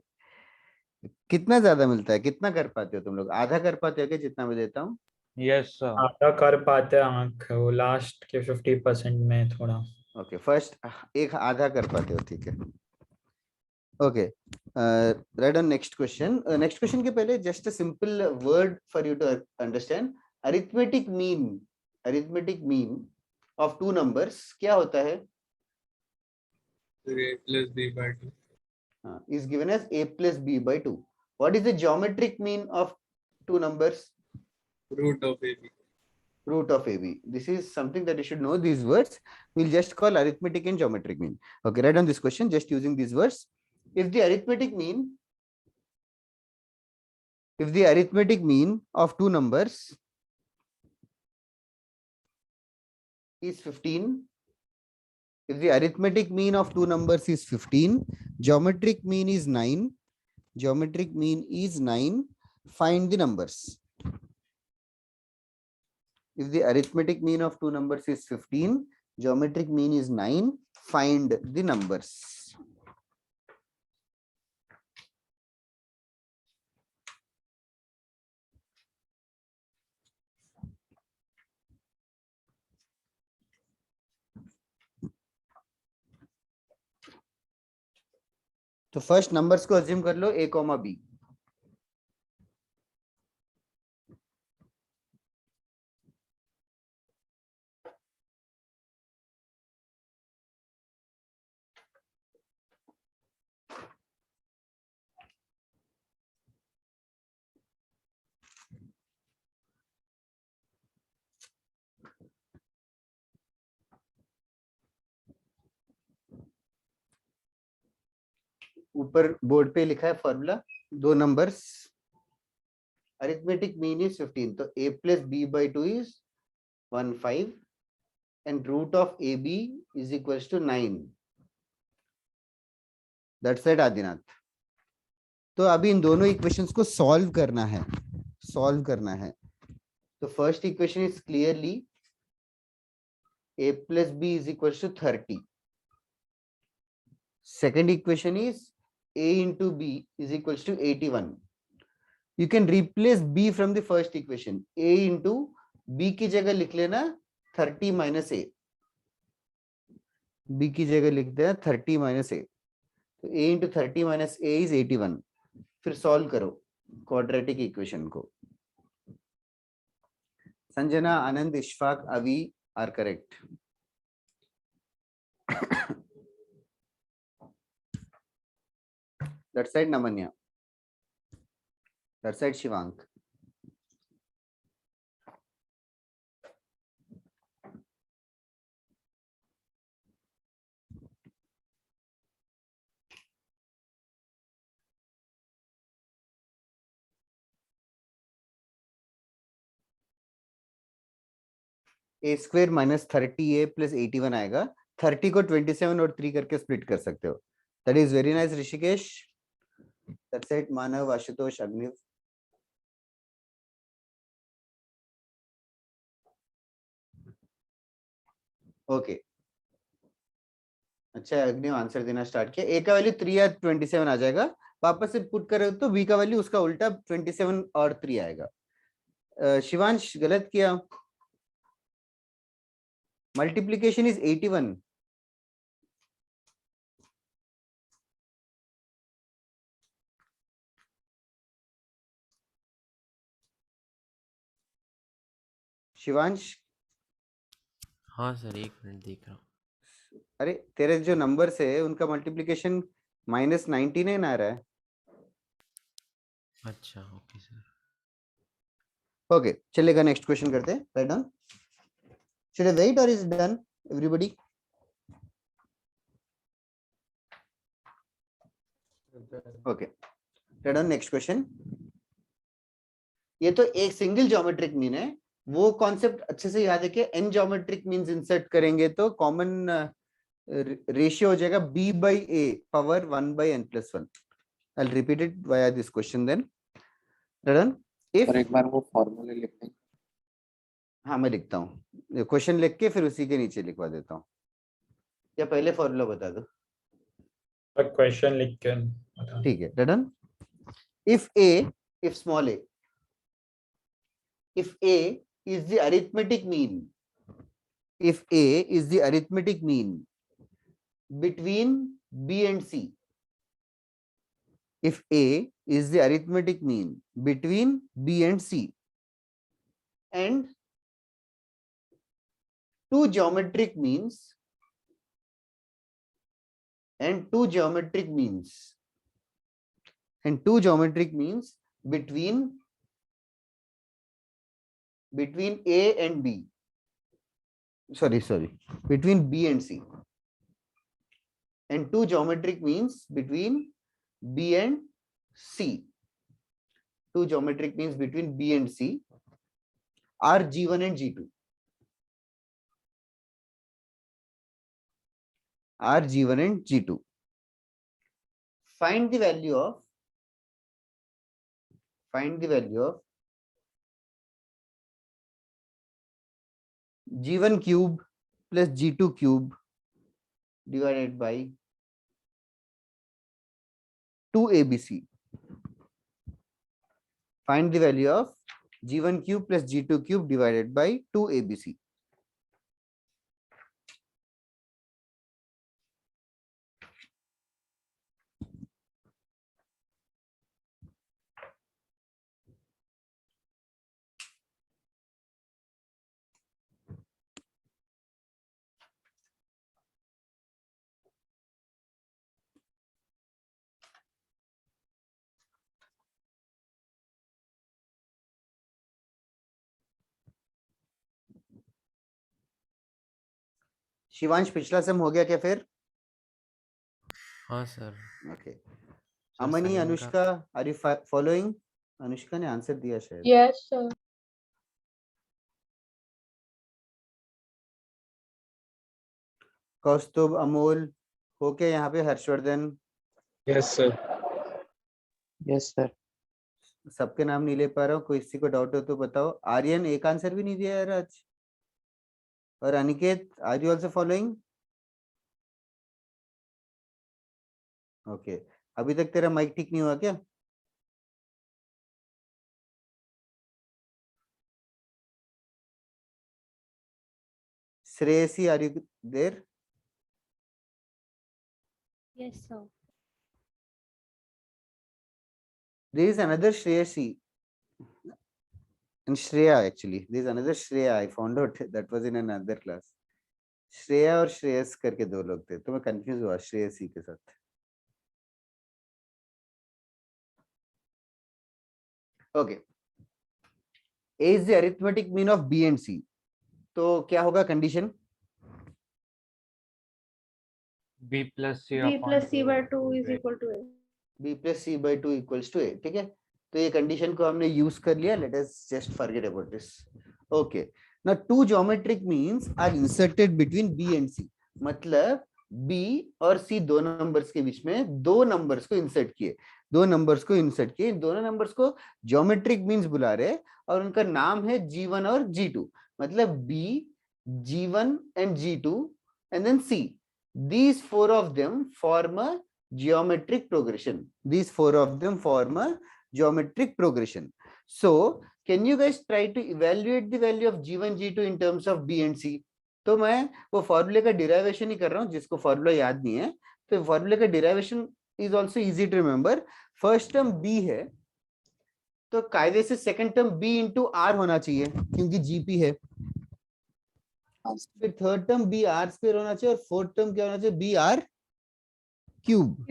कितना ज्यादा मिलता है, कितना कर पाते हो तुम लोग? आधा कर पाते हो क्या जितना मैं देता हूँ? Yes sir. आधा कर पाते हैं आंख, वो लास्ट के 50% में थोड़ा। ओके, फर्स्ट एक आधा कर पाते हो, ठीक है। Okay, right on next question. Next question के पहले just a simple word for you to understand. Arithmetic mean of two numbers क्या होता है? A plus b by 2. Is given as a plus b by 2. What is the geometric mean of two numbers? Root of ab. Root of ab. This is something that you should know. These words we'll just call arithmetic and geometric mean. Okay, write down this question just using these words. If the arithmetic mean of two numbers is 15, if the arithmetic mean of two numbers is 15, geometric mean is 9, find the numbers. If the arithmetic mean of two numbers is 15, geometric mean is 9, find the numbers. तो first numbers को assume कर लो a, b. ऊपर board पे लिखा है formula, दो numbers, arithmetic mean is 15, तो a plus b by 2 is 15 and root of ab is equals to 9. That's it Adinath. तो अभी इन दोनों इक्वेशंस को सॉल्व करना है. तो first equation is clearly a plus b is equals to 30. Second equation is a into b is equals to 81. You can replace b from the first equation. a into b की जगह लिख लेना 30 minus a. b की जगह लिख देना 30 minus a. तो a into 30 minus a is 81. फिर सॉल्व करो क्वाड्रेटिक इक्वेशन को. Sanjana, Anand, Ishfaq, Avi are correct. That side Namanya. That side Shivank. a square minus 30a plus 81 आएगा. 30 को 27 और 3 करके स्प्लिट कर सकते हो. That is very nice, Rishikesh. That's it, Manav, Ashutosh, Agniv. Okay. अच्छा, अग्निव आंसर देना स्टार्ट किया. ए का वैल्यू 3 या 27 आ जाएगा. वापस से पुट करो तो बी का वैल्यू उसका उल्टा 27 और 3 आएगा. शिवांश गलत किया. Multiplication is 81. शिवांश. हाँ सर, एक मिनट देख रहा हूँ. अरे तेरे जो नंबर्स है उनका मल्टीप्लिकेशन -99 आ रहा है. अच्छा, ओके सर. ओके, चलेगा. नेक्स्ट क्वेश्चन करते हैं. Write down. Should I wait or is done everybody? Okay, write down. Next question. ये तो एक सिंगल ज्योमेट्रिक मीन है. वो कॉन्सेप्ट अच्छे से याद है कि एन ज्योमेट्रिक मीन्स इंसर्ट करेंगे तो कॉमन रेशियो हो जाएगा b by a power 1 by n plus 1. I'll repeat it via this question then. Radhan, if और एक बार वो फॉर्मूले लिख दें. हाँ, मैं लिखता हूँ. क्वेश्चन लिख के फिर उसी के नीचे लिखवा देता हूँ. या पहले फॉर्मूला बता दो. क्वेश्चन लिख के. ठीक है. Radhan, if small a, if a is the arithmetic mean, if a is the arithmetic mean between b and c, if a is the arithmetic mean between b and c, and two geometric means and two geometric means between A and B. Sorry, between B and C. And two geometric means between B and C. Two geometric means between B and C are G1 and G2. Are G1 and G2. Find the value of G1 cube plus G2 cube divided by 2ABC. Find the value of G1 cube plus G2 cube divided by 2ABC. Shivansh पिछला same हो गया क्या फिर? हाँ sir. Okay. Amani, Anushka, are you following? Anushka ने answer दिया शायद। Yes, sir. Kaustubh, Amol, okay यहाँ पे Harshvardhan? Yes sir. Yes sir. सबके नाम नहीं ले पा रहा हूँ, कोई किसी को डाउट हो तो बताओ। आर्यन एक आंसर भी नहीं दिया यार आज। और Aniket, are you also following? Okay, अभी तक तेरा माइक ठीक नहीं हुआ क्या? Shreyasi, are you there? Yes, sir. There is another Shreyasi and Shreya actually. There is another Shreya. I found out that was in another class. Shreya और श्रेयस करके दो लोग थे, तो मैं कंफ्यूज हुआ श्रेयसी के साथ। Okay, A is the arithmetic mean of B and C. तो क्या होगा condition? B plus C B plus C by 2 is equal to A. B plus C by 2 equals to A. ठीक है, तो ये कंडीशन को हमने यूज कर लिया. Let us just forget about this. Okay, now two geometric means are inserted between B and C. मतलब B और C दोनों नंबर्स के बीच में दो नंबर्स को इंसर्ट किए. इन दोनों नंबर्स को ज्योमेट्रिक मींस बुला रहे और उनका नाम है G1 और G2. मतलब B, G1 and G2 and then C. These four of them form a geometric progression. So can you guys try to evaluate the value of G1, G2 in terms of B and C? तो मैं वो फॉर्मूले का derivation ही कर रहा हूँ, जिसको formula याद नहीं है तो फॉर्मूले का derivation is also easy to remember. First term B है तो कायदे से second term B into R होना चाहिए क्योंकि GP है. फिर third term B R square होना चाहिए और फोर्थ टर्म क्या होना चाहिए? B R cube.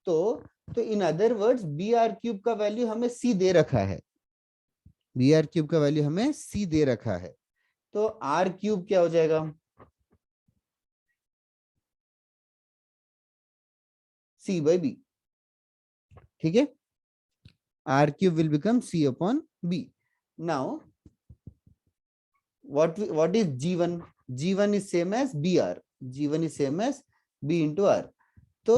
तो in other words B R cube का वैल्यू हमें C दे रखा है. B R क्यूब का वैल्यू हमें C दे रखा है. तो R क्यूब क्या हो जाएगा? C by B. ठीक है, R cube will become C upon B. Now what is G1? G1 is same as BR. G1 is same as B into R. तो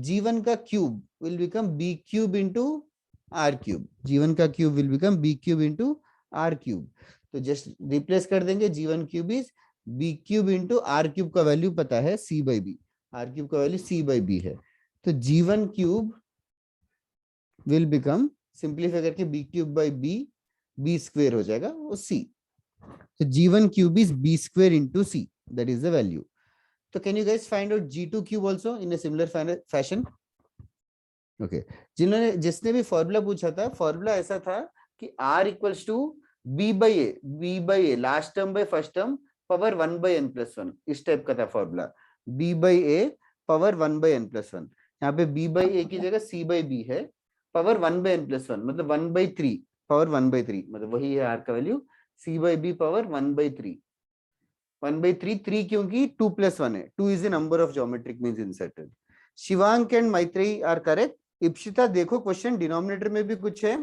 G1 का cube will become B cube into R cube. G1 का cube will become B cube into R cube. तो just replace कर देंगे. G1 cube is B cube into R cube का value पता है C by B. R cube का value C by B है. तो G1 cube will become, simplify करके B cube by B square हो जाएगा वो C. So G1 cube is B square into C. That is the value. So can you guys find out G2 cube also in a similar fashion? Okay. जिसने भी formula पूछा था, formula ऐसा था कि R equals to B by A. Last term by first term power 1/n+1, इस type का था फॉर्मूला, b/a पावर 1/n+1। यहाँ पे b/a की जगह c/b है, पावर 1/n+1 मतलब 1/3, पावर 1/3 मतलब वही है r का वैल्यू, c/b पावर 1/3, 1/3, 3 क्योंकि 2+1 है, 2 is the number of geometric means inserted. Shivank and Maitreyi are correct. Ipsita देखो क्वेश्चन डिनोमिनेटर में भी कुछ है,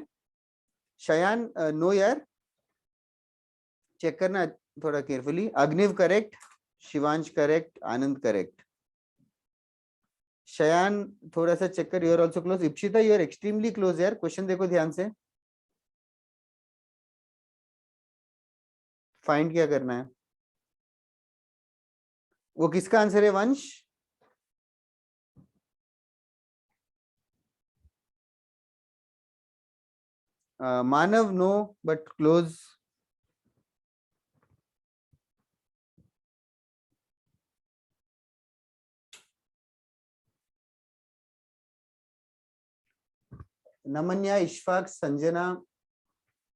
शयान नो यार, चेक करना थोड़ा carefully. Agniv correct, Shivansh correct, Anand correct, Shayan थोड़ा सा चेक कर, you are also close. Ipsita you are extremely close यार, क्वेश्चन देखो ध्यान से, फाइंड क्या करना है, वो किसका आंसर है Vansh? Manav no but close. Namanya, Ishfaq, Sanjana,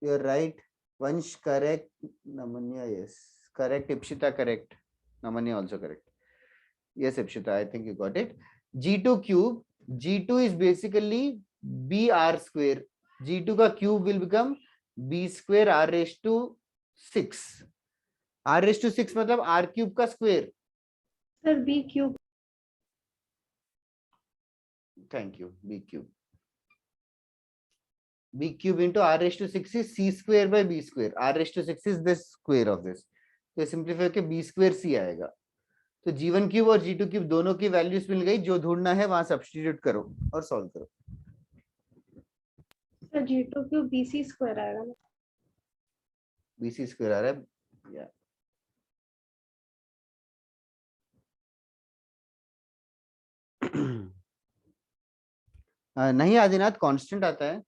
you're right. Vansh correct. Namanya, yes, correct. Ipshita correct. Namanya also correct. Yes, Ipshita, I think you got it. G2 cube. G2 is basically BR square. G2 का cube will become B square R raised to 6. R raised to 6 मतलब R cube का square. Sir, B cube. Thank you. B cube. B cube into R raised to 6 is C square by B square. R raised to 6 is the square of this. तो simplify के B square C आएगा। तो G1 cube और G2 cube दोनों की values मिल गई, जो ढूंढना है वहां सब्स्टिट्यूट करो और सॉल्व करो। Sir, G2 cube BC square आएगा ना? BC स्क्वायर आ रहा है या नहीं आदिनाथ, कांस्टेंट आता है।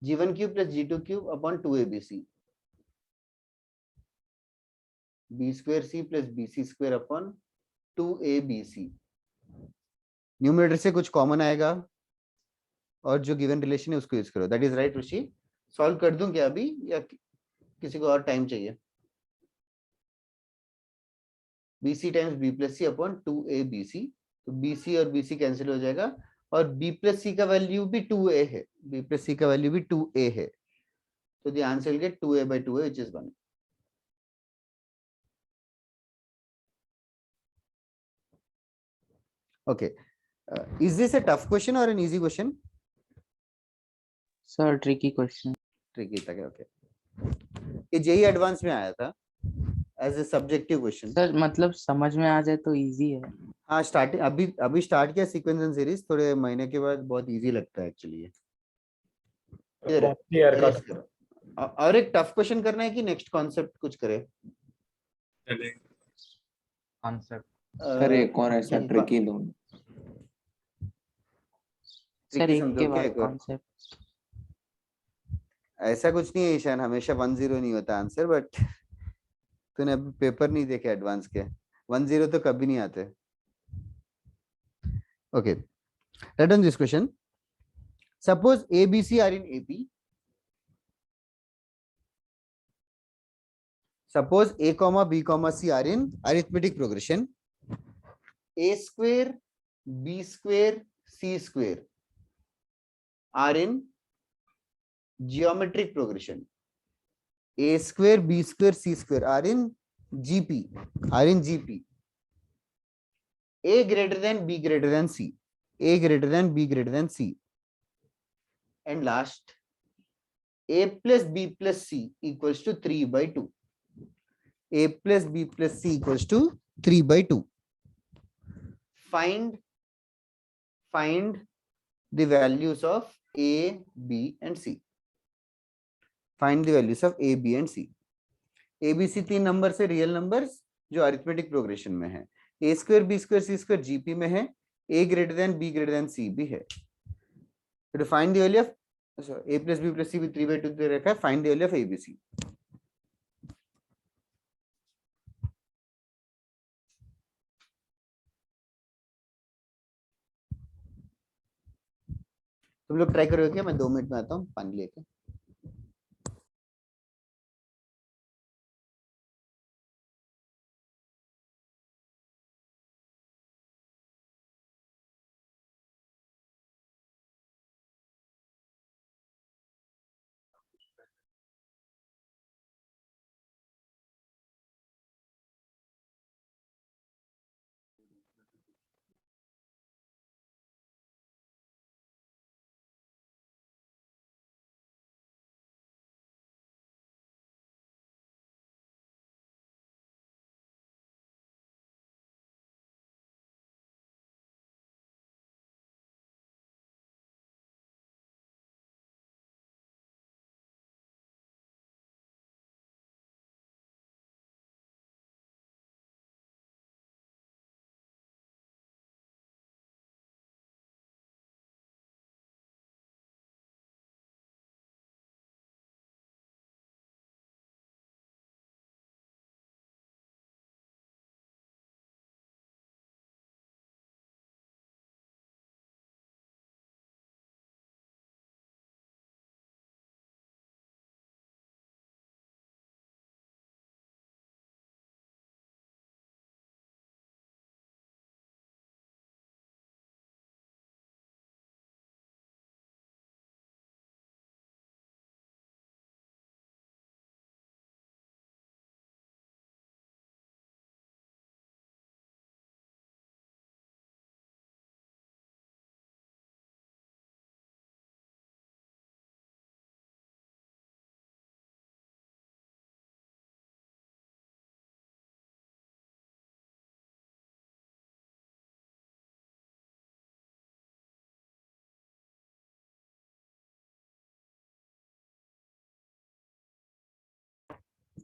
G1 cube plus G2 cube upon 2abc, B square C plus BC square upon 2abc। Numerator से कुछ कॉमन आएगा और जो गिवन रिलेशन है उसको यूज करो। That is right Rishi. Solve कर दूं क्या अभी या किसी को और टाइम चाहिए? BC टाइम्स B प्लस सी अपॉन 2abc, तो BC और BC कैंसिल हो जाएगा और B प्लस सी का वैल्यू भी 2a है, B प्लस सी का वैल्यू भी 2a है, तो the answer will get 2a by 2a which is 1. Okay, is this a tough question or an easy question? Sir, tricky question. Tricky था क्या? Okay, ये JEE एडवांस में आया था as a subjective question. Sir मतलब समझ में आ जाए तो इजी है। हाँ, स्टार्टिंग अभी स्टार्ट किया सीक्वेंस एंड सीरीज, थोड़े महीने के बाद बहुत इजी लगता है एक्चुअली ये। और एक टफ क्वेश्चन करना है कि नेक्स्ट कॉन्सेप्ट कुछ करे? कॉन्सेप्ट सर एक और ऐसा ट्रिकी दो सर, एक के बाद कॉन्सेप्ट। ऐसा कुछ नहीं है ईशान, हमेशा 1-0 नहीं होता आंसर, बट तूने अभी पेपर नहीं देखे एडवांस के, 1-0 तो कभी नहीं आते। Okay, let on this question. Suppose ABC are in AP, suppose A comma B comma C are in arithmetic progression, A square B square C square are in geometric progression, A square B square C square are in GP, A greater than B greater than C, A greater than B greater than C, and last A plus B plus C equals to 3/2. A plus B plus C equals to 3/2. Find the values of A, B and C. Find the values of A, B and C. A, B, C तीन number से real numbers जो arithmetic progression में है। A square B square C square GP में है, A greater than B greater than C भी है। To find the value of A plus B plus C भी 3/2 दे रखा है, find the value of A, B, C. तुम लोग try करोगे क्या? मैं 2 मिनट में आता हूँ पानी लेके।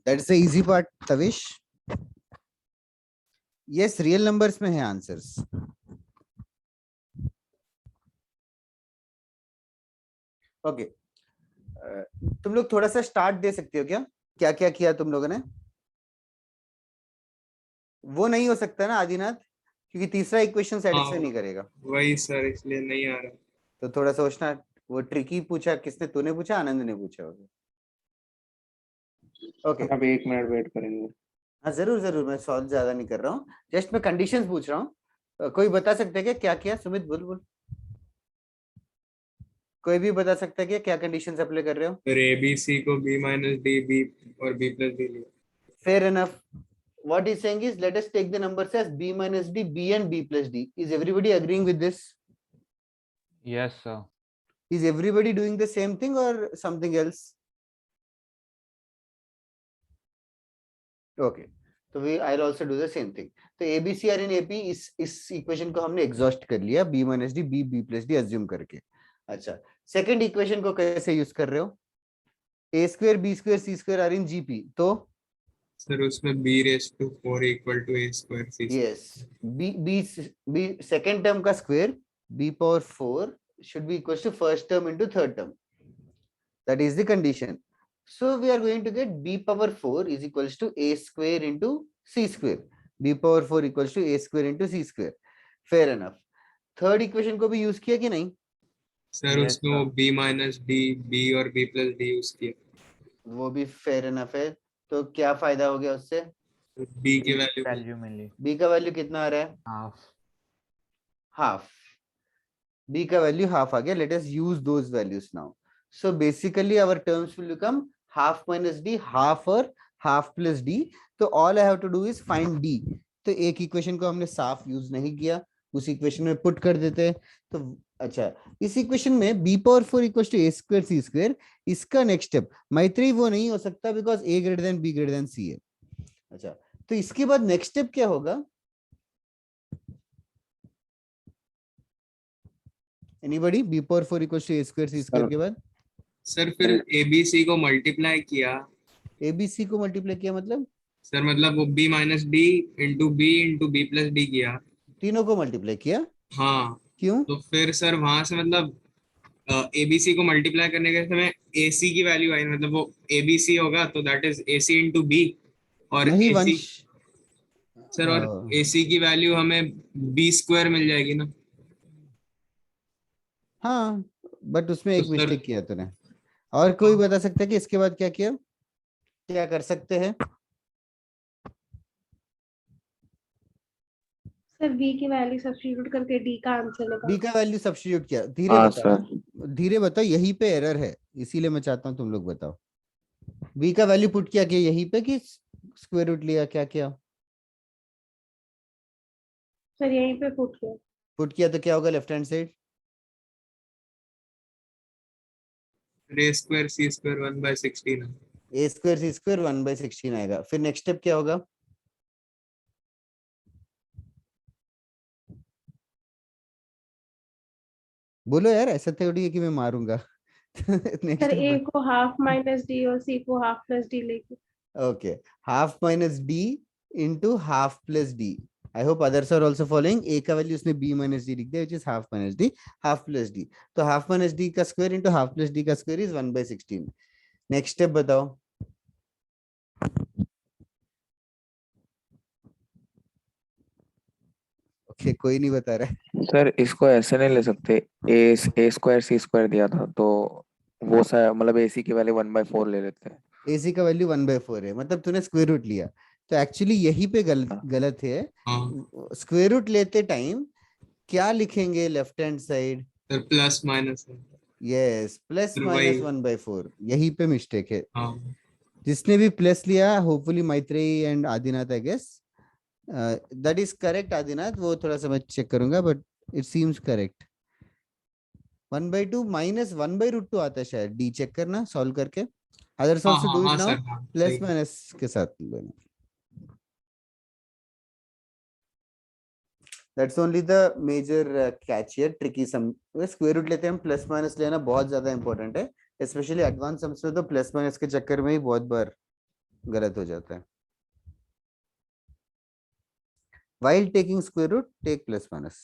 That's the easy part Tavish. Yes, real numbers में है आंसर्स. ओके, तुम लोग थोड़ा सा स्टार्ट दे सकते हो क्या? क्या क्या किया तुम लोगों ने? वो नहीं हो सकता ना आदिनाथ, क्योंकि तीसरा इक्वेशन सेटिस्फाई नहीं करेगा. वही सर, इसलिए नहीं आ रहा. तो थोड़ा सोचना. वो ट्रिकी पूछा किसने? तूने पूछा, आनंद ने पूछा होगा. ओके, अब 1 मिनट वेट करेंगे. हाँ जरूर जरूर, मैं सॉल्व ज्यादा नहीं कर रहा हूँ, जस्ट मैं कंडीशंस पूछ रहा हूँ. कोई बता सकता है क्या क्या किया? सुमित बोल बोल. कोई भी बता सकता है क्या कंडीशंस अप्लाई कर रहे हो? फिर ABC को B माइनस डी, B और B प्लस डी लिया. Fair enough. What he's saying is, let us take the numbers as B minus D, B and B plus D. Is everybody agreeing with this? Yes, sir. Is everybody doing the same thing or something else? Okay. So I'll also do the same thing. तो ABC और AP इस equation को हमने exhaust कर लिया, B minus D, B plus D assume करके. अच्छा, second equation को कैसे यूज कर रहे हो? A square, B square, C square are in GP. तो सर उसमें B raised to 4 equal to A square C square. yes, B second term का square B power 4 should be equals to first term into third term. That is the condition. So we are going to get B power 4 is equals to A square into C square. B power 4 equals to A square into C square. Fair enough. Third equation को भी use किया कि नहीं? Sir उसमें वो B minus D, B और B plus D use किया. वो भी फेयर इनफ है. तो क्या फायदा हो गया उससे? B की वैल्यू वैल्यू मिली. B का वैल्यू कितना आ रहा है? हाफ. B का वैल्यू हाफ आ गया. Let us use those values now. So basically our terms will become half minus D, half और हाफ प्लस डी. तो all I have to do is find D. तो एक equation को हमने साफ यूज नहीं किया, उस इक्वेशन में पुट कर देते हैं. तो अच्छा, इस इक्वेशन में B power 4 equals to A square C square, इसका नेक्स्ट स्टेप मैत्री वो नहीं हो सकता because A greater than B greater than C है. अच्छा, तो इसके बाद नेक्स्ट स्टेप क्या होगा? Anybody? B power 4 equals to A square C square के बाद सर फिर ABC को मल्टीप्लाई किया. ABC को मल्टीप्लाई किया मतलब? सर मतलब वो B minus D into B plus D किया. तीनों को मल्टीप्लाई किया? हाँ. क्यों? तो फिर सर वहां से मतलब ABC को मल्टीप्लाई करने के समय AC की वैल्यू आई, मतलब वो ABC होगा तो that is AC into B. और नहीं AC वंश, सर और AC की वैल्यू हमें B स्क्वायर मिल जाएगी ना. हाँ बट उसमें तो एक सर मिस्टेक किया तूने. और कोई बता सकता है कि इसके बाद क्या किया? क्या कर सकते हैं? सर B की वैल्यू सब्स्टिट्यूट करके D का आंसर निकाल. B का वैल्यू सब्स्टिट्यूट किया. धीरे हाँ बताओ, धीरे बताओ, यहीं पे एरर है, इसीलिए मैं चाहता हूँ तुम लोग बताओ. B का वैल्यू पुट किया कि यहीं पे कि स्क्वायर रूट लिया? क्या किया? सर यहीं पे पुट किया तो क्या होगा left hand side? A square C square 1/16. A square C square 1/16 आएगा. फिर नेक्स्ट स्टेप क्या होगा? बोलो यार, ऐसा थोड़ी है कि मैं मारूंगा. सर A को हाफ माइनस D और C को हाफ प्लस D लेके. Okay, half minus D into half plus D. I hope others are also following. A का वैल्यू उसने B माइनस D लिख दिया which is half minus D, half plus D. तो half minus D का square into half plus D का square is 1/16. Next step बताओ. Okay, कोई नहीं बता रहा है. सर इसको ऐसे नहीं ले सकते. A स्क्वायर C स्क्वायर दिया था तो वो मतलब AC की वैल्यू 1/4 ले लेते हैं. AC का वैल्यू 1/4 है, मतलब तूने स्क्वायर रूट लिया. तो एक्चुअली यही पे गलत है. स्क्वायर रूट लेते टाइम क्या लिखेंगे left hand side? Sir plus minus. Yes, plus minus 1/4. यही पे मिस्टेक है. हाँ. जिसने भी प्लस लिया, hopefully Maitreyi and Adinath, I guess that is correct. Adinath, वो थोड़ा सा मैं चेक करूंगा but it seems correct. 1/2 minus 1/√2 आता है शायद. D चेक करना सॉल्व करके. Others also do it now. Plus minus के साथ लेना. That's only the major catch here. Tricky some square root लेते हैं हम, प्लस माइनस लेना बहुत ज्यादा इंपॉर्टेंट है. स्पेशली एडवांस सम्स में तो प्लस माइनस के चक्कर में ही बहुत बार गलत हो जाता है. While taking square root, take plus minus.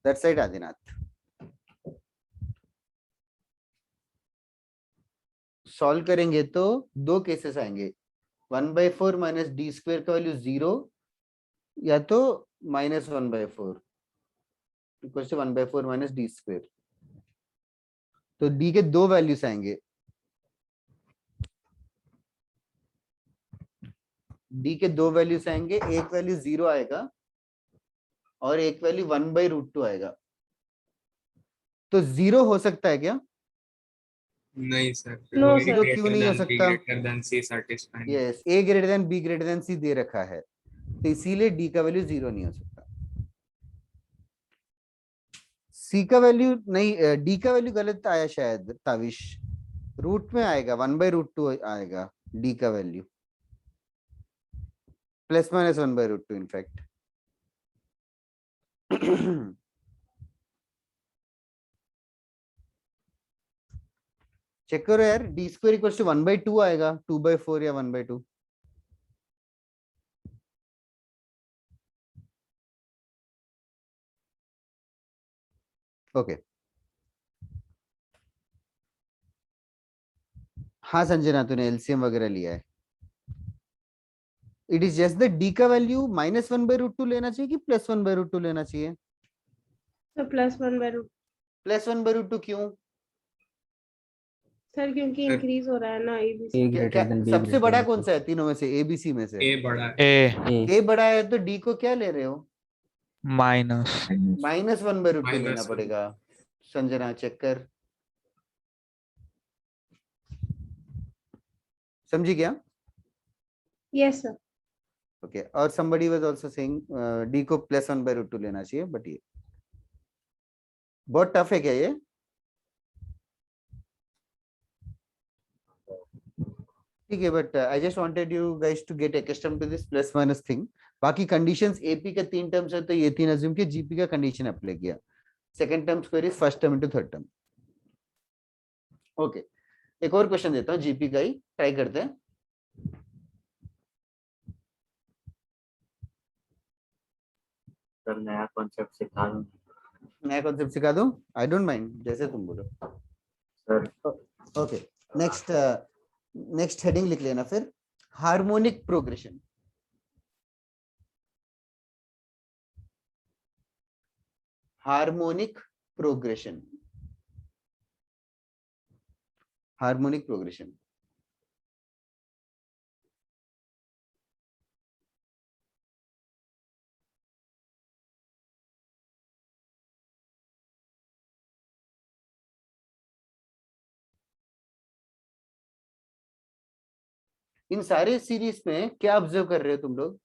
That's right, Adinath. Solve करेंगे तो दो केसेस आएंगे. 1/4 माइनस डी स्क्वायर का वैल्यू 0 या तो -1/4 equal to 1/4 minus D square. तो डी के दो वैल्यूज आएंगे. डी के दो वैल्यूज आएंगे. एक वैल्यू 0 आएगा और एक वैल्यू 1/√2 आएगा. तो 0 हो सकता है क्या? नहीं सर. No, sir. क्यों नहीं हो सकता? Greater than C satisfying. Yes, A greater than B greater than C दे रखा है, तो इसीलिए डी का वैल्यू 0 नहीं हो सकता. सी का वैल्यू नहीं, डी का वैल्यू गलत आया शायद ताविश. रूट में आएगा 1/√2 आएगा डी का value, plus minus 1/√2 in fact. Check करो यार, डी स्क्वायर इक्वल टू 1/2 आएगा, 2/4 या 1/2. ओके. हाँ संजना, तूने एलसीएम वगैरह लिया है. It is just the D का वैल्यू -1/√2 लेना चाहिए कि +1/√2 लेना चाहिए? तो +1/√2 +1/√2 क्यों? सर क्योंकि इंक्रीज हो रहा है ना एबीसी. सबसे बड़ा कौन सा है तीनों में से, एबीसी में से? ए बड़ा है. ए ए बड़ा है तो डी को क्या ले रहे हो? माइनस -1/√2 लेना -1. पड़ेगा. संजना चेक कर. समझी क्या? Yes sir. ओके. और somebody was also saying D को +1/√2 लेना चाहिए, बट ये बहुत टफ है क्या ये? ठीक है, but I just wanted you guys to get accustomed to this plus minus thing. बाकी कंडीशंस एपी का 3 टर्म्स है तो ये 3 अज्यूम किया, जीपी का कंडीशन अप्लाई किया. Second term square is first term into third term. Okay, एक और क्वेश्चन देता हूँ जीपी का ही, ट्राई करते हैं. सर नया कॉन्सेप्ट सिखा दूं? नया कॉन्सेप्ट सिखा दूं? आई डोंट माइंड, जैसे तुम बोलो. सर ओके, नेक्स्ट हेडिंग लिख लेना फिर, harmonic progression. Harmonic progression. Harmonic progression. इन सारे सीरीज में क्या ऑब्जर्व कर रहे हो तुम लोग?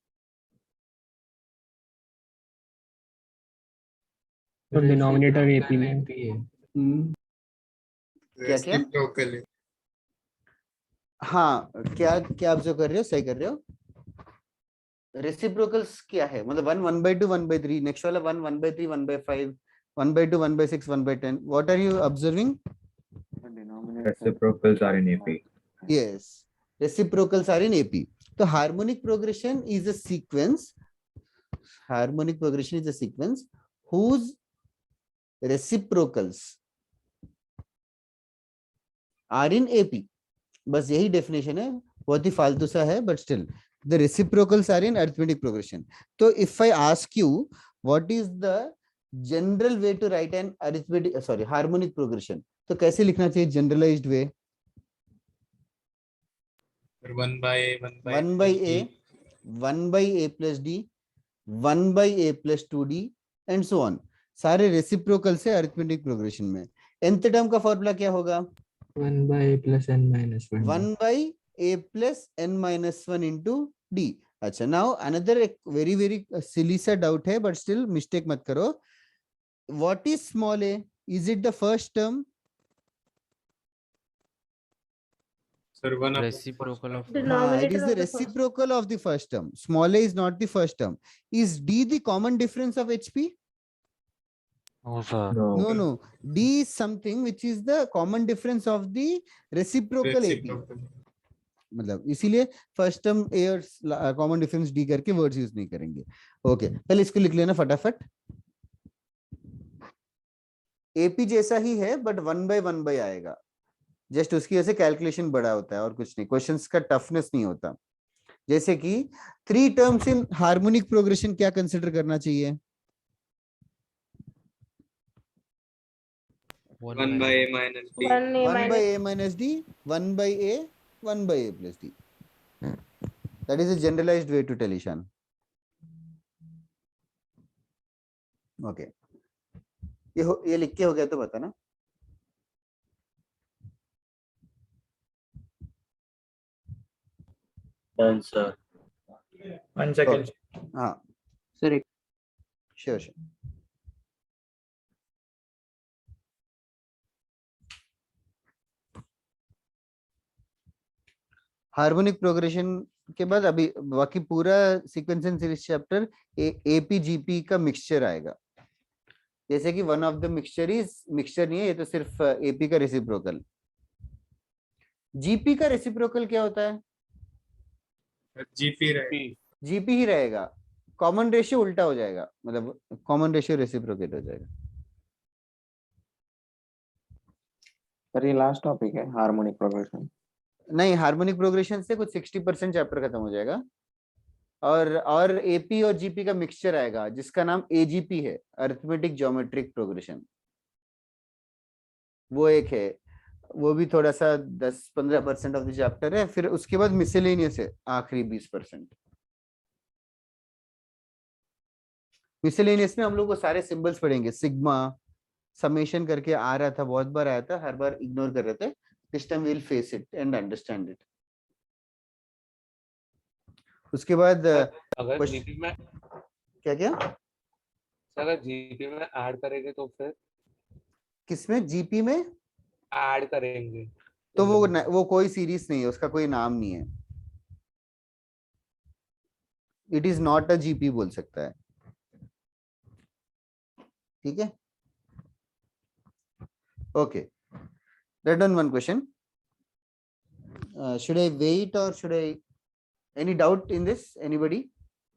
तो डिनोमिनेटर एपी में क्या Reciprocal. हाँ, क्या क्या ऑब्जर्व कर रहे हो? सही कर रहे हो. रेसिप्रोकल्स क्या है? मतलब 1 1/2 1/3, नेक्स्ट वाला 1 1/3 1/5 1/2 1/6 1/10. What are you observing? Reciprocals are in AP. Yes, reciprocals are in AP. So harmonic progression is a sequence. Harmonic progression is a sequence whose reciprocals are in AP. बस यही definition है, बहुत ही फालतू सा है, but still the reciprocals are in arithmetic progression. So if I ask you what is the general way to write an harmonic progression, तो कैसे लिखना चाहिए generalised way? 1 by a 1 by a plus d 1 by a plus 2d and so on. सारे reciprocal से arithmetic progression में. nth term का formula क्या होगा? 1 by a plus n minus 1. 1 by a plus n minus 1 into d. अच्छा, now another एक very very silly सा doubt है, बट स्टिल मिस्टेक मत करो. What is small a? Is it the first term? Sir, one of Reciprocal of it Denominator is of the the first. reciprocal of the first term. Small a is not the first term. Is D the common difference of HP? No, sir. No, no. D is something which is the common difference of the reciprocal AP. reciprocal. मतलब इसीलिए first term ए और common difference D करके words use नहीं करेंगे. Okay, पहले इसको लिख लेना फटाफट. एपी जैसा ही है बट 1/1 आएगा. जस्ट उसकी वजह से कैलकुलेशन बड़ा होता है और कुछ नहीं. क्वेश्चंस का टफनेस नहीं होता. जैसे कि 3 टर्म्स इन हार्मोनिक प्रोग्रेशन क्या कंसिडर करना चाहिए? 1 by a minus b. 1 by a minus d, 1 by a, 1 by a plus d. That is a generalized way to tell, Ishan. Okay. ये लिख के हो गया तो बता ना. Done, sir. 1 second. हाँ. Sir Sure, sure. Harmonic progression के बाद अभी बाकी पूरा sequence and series chapter AP GP का मिक्सचर आएगा. जैसे कि वन ऑफ द मिक्सचर नहीं है, ये तो सिर्फ एपी का रेसिप्रोकल. जीपी का रेसिप्रोकल क्या होता है? जीपी रहेगा. जीपी ही रहेगा. कॉमन रेशियो उल्टा हो जाएगा, मतलब कॉमन रेशियो रेसिप्रोकेट हो जाएगा. सर ये लास्ट टॉपिक है हार्मोनिक प्रोग्रेशन. नहीं, हार्मोनिक प्रोग्रेशन से कुछ 60% चैप्टर खत्म हो जाएगा और एपी और जीपी का मिक्सचर आएगा जिसका नाम एजीपी है, अरिथमेटिक ज्योमेट्रिक प्रोग्रेशन. वो एक है, वो भी थोड़ा सा 10-15% ऑफ द चैप्टर है. फिर उसके बाद मिसलेनियस है, आखिरी 20%. मिसलेनियस में हम लोग को सारे सिंबल्स पढ़ेंगे. सिग्मा समेशन करके आ रहा था, बहुत बार आया था, हर बार इग्नोर कर रहे थे. This time we'll face it and understand it. उसके बाद अगर जीपी में क्या क्या अगर जीपी में ऐड करेंगे तो फिर किसमें जीपी में ऐड करेंगे तो वो कोई सीरीज नहीं है, उसका कोई नाम नहीं है. It is not a GP बोल सकता है. ठीक है. Okay, write down one question. Should I wait or should I? Any doubt in this? Anybody?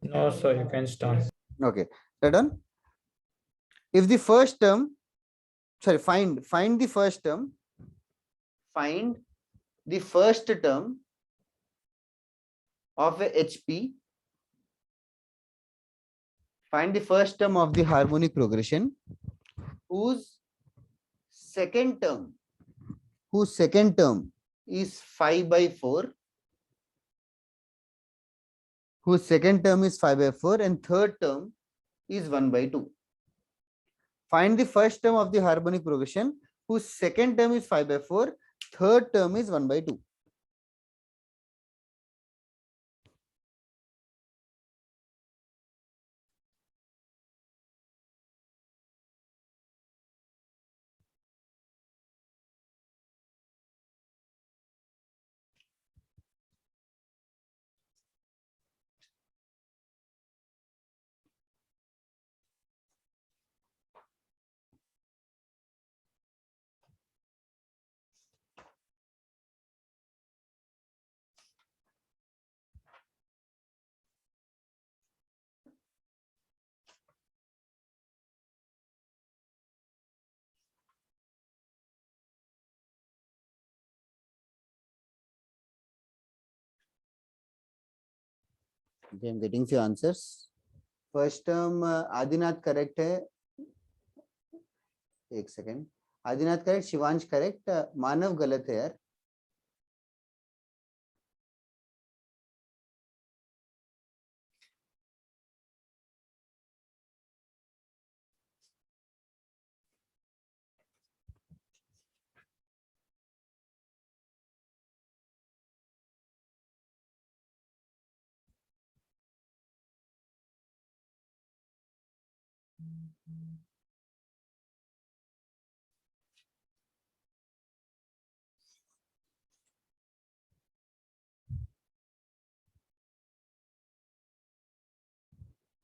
No, sir, you can start. Okay, write down. If the first term, sorry, find the first term. Find the first term of a HP. Find the first term of the harmonic progression whose second term is 5/4, whose second term is 5/4 and third term is 1/2. Find the first term of the harmonic progression whose second term is 5/4, third term is 1/2. Okay, I'm getting few answers. First term Adinath correct है. एक second. Adinath correct, Shivansh correct, Manav गलत है यार.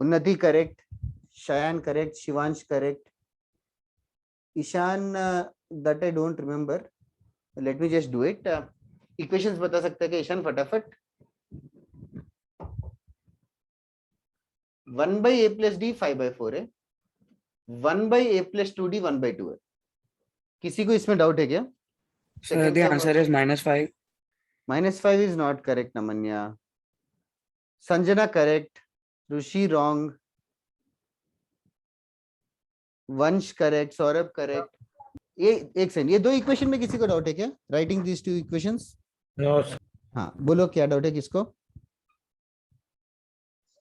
Unnati correct, Shayan correct, Shivansh correct. Ishan, that I don't remember. Let me just do it. Equations बता सकता है क्या ईशान फटाफट? 1 by a plus d 5 by 4 है, 1 by a plus 2d 1 by 2 है. किसी को इसमें डाउट है क्या? Sir, the answer is -5. -5 is not correct, Namanya. Sanjana correct, Rushi wrong, Vansh correct, Saurabh correct. ये एक सेकंड, ये दो इक्वेशन में किसी को डाउट है क्या? Writing this two equations? No, sir. हाँ बोलो क्या डाउट है किसको?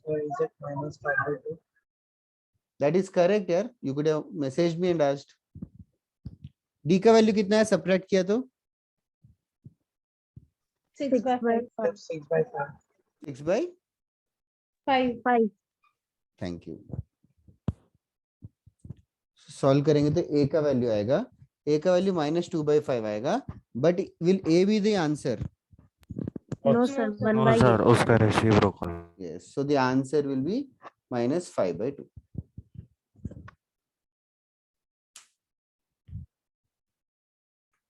So is it -5/2? That is correct यार. You could have messaged me and asked. D का वैल्यू कितना है सब्ट्रैक्ट किया तो? 6 by 5. 6 by 5. 6 by 5. Thank you. Solve करेंगे तो a का वैल्यू आएगा, a का वैल्यू -2 by 5 आएगा, but will a be the answer? No, sir. 1 No, by sir, 8. उसका ratio broken. Yes, so the answer will be -5 by 2.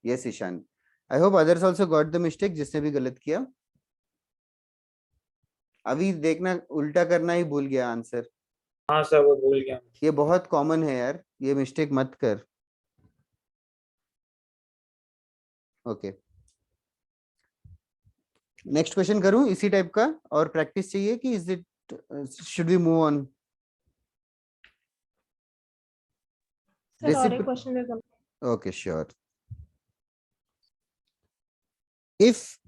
Yes, Ishan. I hope others also got the mistake. जिसने भी गलत किया, अभी देखना उल्टा करना ही भूल गया आंसर. हाँ सर, वो भूल गया. ये बहुत कॉमन है यार, ये मिस्टेक मत कर. ओके, नेक्स्ट क्वेश्चन करूं इसी टाइप का और प्रैक्टिस चाहिए कि is it should we move on? Sir, और एक क्वेश्चन में कम. Okay, sure. If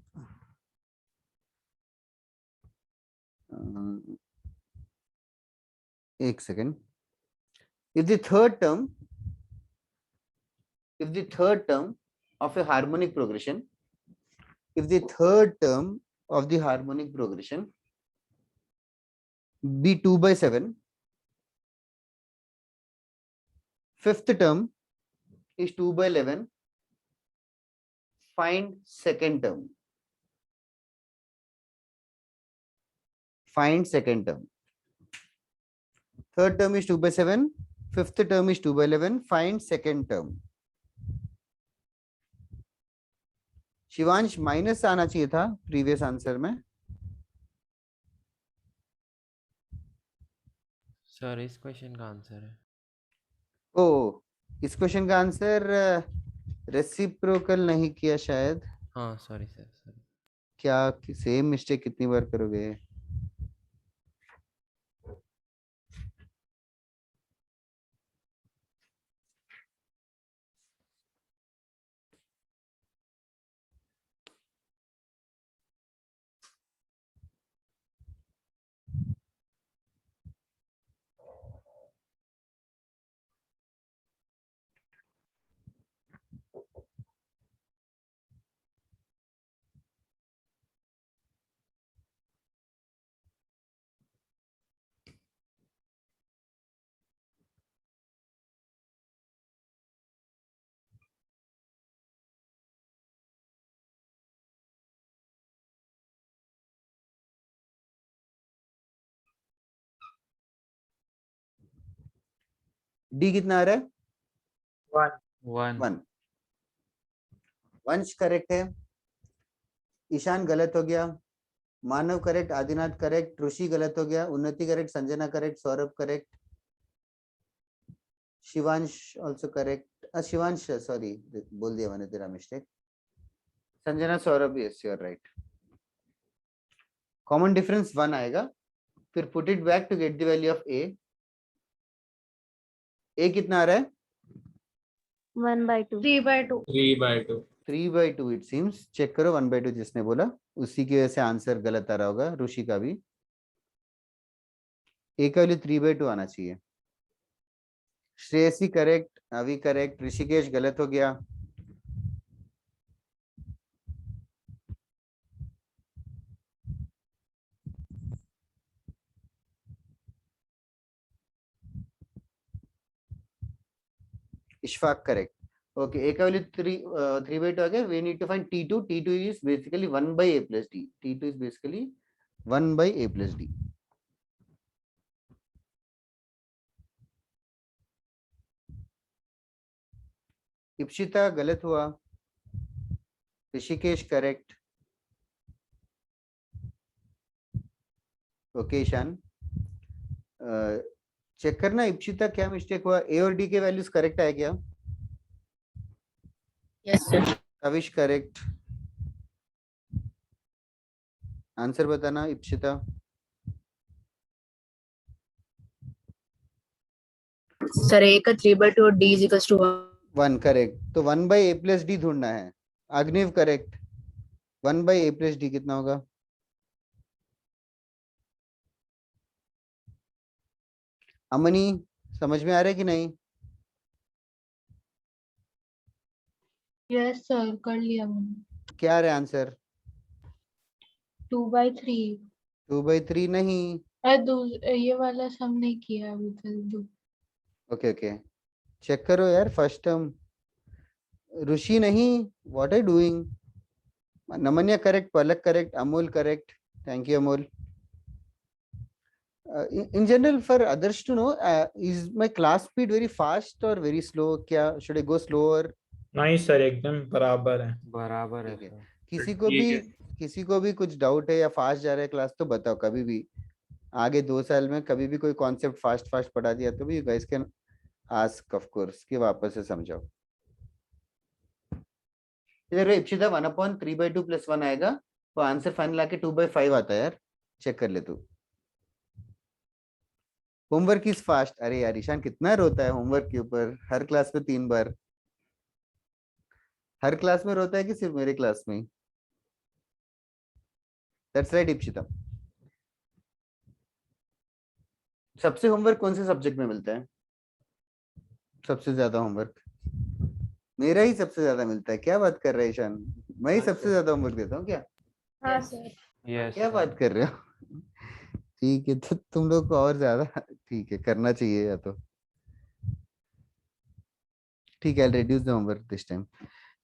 एक second. If the third term of a harmonic progression, be 2 by 7, fifth term is 2 by 11, find second term. Find second term. Third term is 2 by 7, fifth term is 2 by 11, find second term. Shivansh minus आना चाहिए था previous answer में. Sir इस question का answer है. ओ, इस question का answer reciprocal नहीं किया शायद. हाँ सॉरी सर, सॉरी. क्या सेम मिस्टेक कितनी बार करोगे? डी कितना आ रहा है? 1. वंश करेक्ट है, ईशान गलत हो गया, मानव करेक्ट, आदिनाथ करेक्ट, ऋषि गलत हो गया, Unnati correct, Sanjana correct, Saurabh correct, Shivansh also correct. Shivansh sorry बोल दिया मैंने, तेरा mistake. Sanjana, Saurabh, yes you are right. Common difference 1 आएगा, फिर put it back to get the value of A. A कितना आ रहा है? 1 by 2. 3 by 2. 3 by 2. 3 by 2 it seems. Check करो 1 by 2 जिसने बोला उसी की वजह से आंसर गलत आ रहा होगा. ऋषि का भी ए का वैल्यू 3 by 2 आना चाहिए. श्रेयसी करेक्ट, अभी करेक्ट, ऋषिकेश गलत हो गया. इशफाक करेक्ट. Okay, A का वैल्यू 3 by 2 आ गया. We need to find T2. T2 is basically 1 by A plus D. T2 is basically 1 by A plus D. Ipshita गलत हुआ, Rishikesh correct, okay Ishan check करना इप्शिता क्या मिस्टेक हुआ, ए और डी के वैल्यूज करेक्ट आए क्या? Yes sir. Avish correct, answer बताना इप्शिता। सर ए का 3/2 और d is equals to 1 correct, तो 1/a+d ढूंढना है। अग्निव करेक्ट, 1/a+d कितना होगा? अमनी समझ में आ रहा है कि नहीं? यस सर, कर लिया मैंने। क्या आ रहा है आंसर? 2/3। 2/3 नहीं। ये वाला सम नहीं किया अभी तक। ओके ओके चेक करो यार फर्स्ट टर्म। ऋषि नहीं, what are doing? Namanya correct, Palak correct, Amol correct, thank you Amol. In general for others to know, is my class speed very fast or very slow? क्या should I go slower? नहीं sir, एकदम बराबर है। बराबर है ठीक है। सर। किसी को भी कुछ डाउट है या फास्ट जा रहा है क्लास तो बताओ कभी भी। आगे 2 साल में कभी भी कोई कॉन्सेप्ट फास्ट फास्ट पढ़ा दिया तो भी you guys can ask of course कि वापस से समझाओ। इधर इप्शिता 1/3/2 + 1 आएगा तो आंसर फाइनल आके 2/5 आता है यार, चेक कर ले तू। Homework is fast. अरे यार ईशान कितना रोता है होमवर्क के ऊपर, हर क्लास में 3 बार। हर क्लास में रोता है कि सिर्फ मेरे क्लास में? That's right Ipshita. सबसे होमवर्क कौन से सब्जेक्ट में मिलता है? सबसे ज्यादा होमवर्क मेरा ही सबसे ज्यादा मिलता है। क्या बात कर रहे हैं ईशान? मैं ही सबसे ज्यादा होमवर्क देता हूँ क्या? हाँ सर। यस क्या बात कर रहे हो? ठीक है तो तुम लोग को और ज्यादा ठीक है करना चाहिए या तो ठीक है। Reduce the homework this time.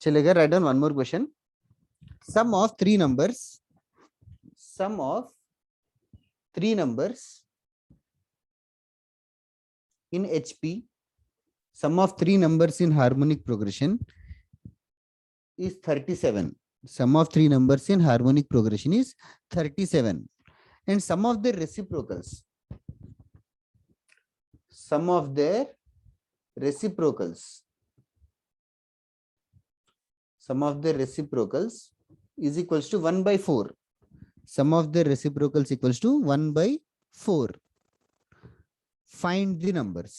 चलेगा। Right down one more question. Sum of three numbers in HP, sum of three numbers in harmonic progression is 37. Sum of three numbers in harmonic progression is 37. And sum of their reciprocals is equals to 1/4. Sum of their reciprocals equals to 1/4. Find the numbers.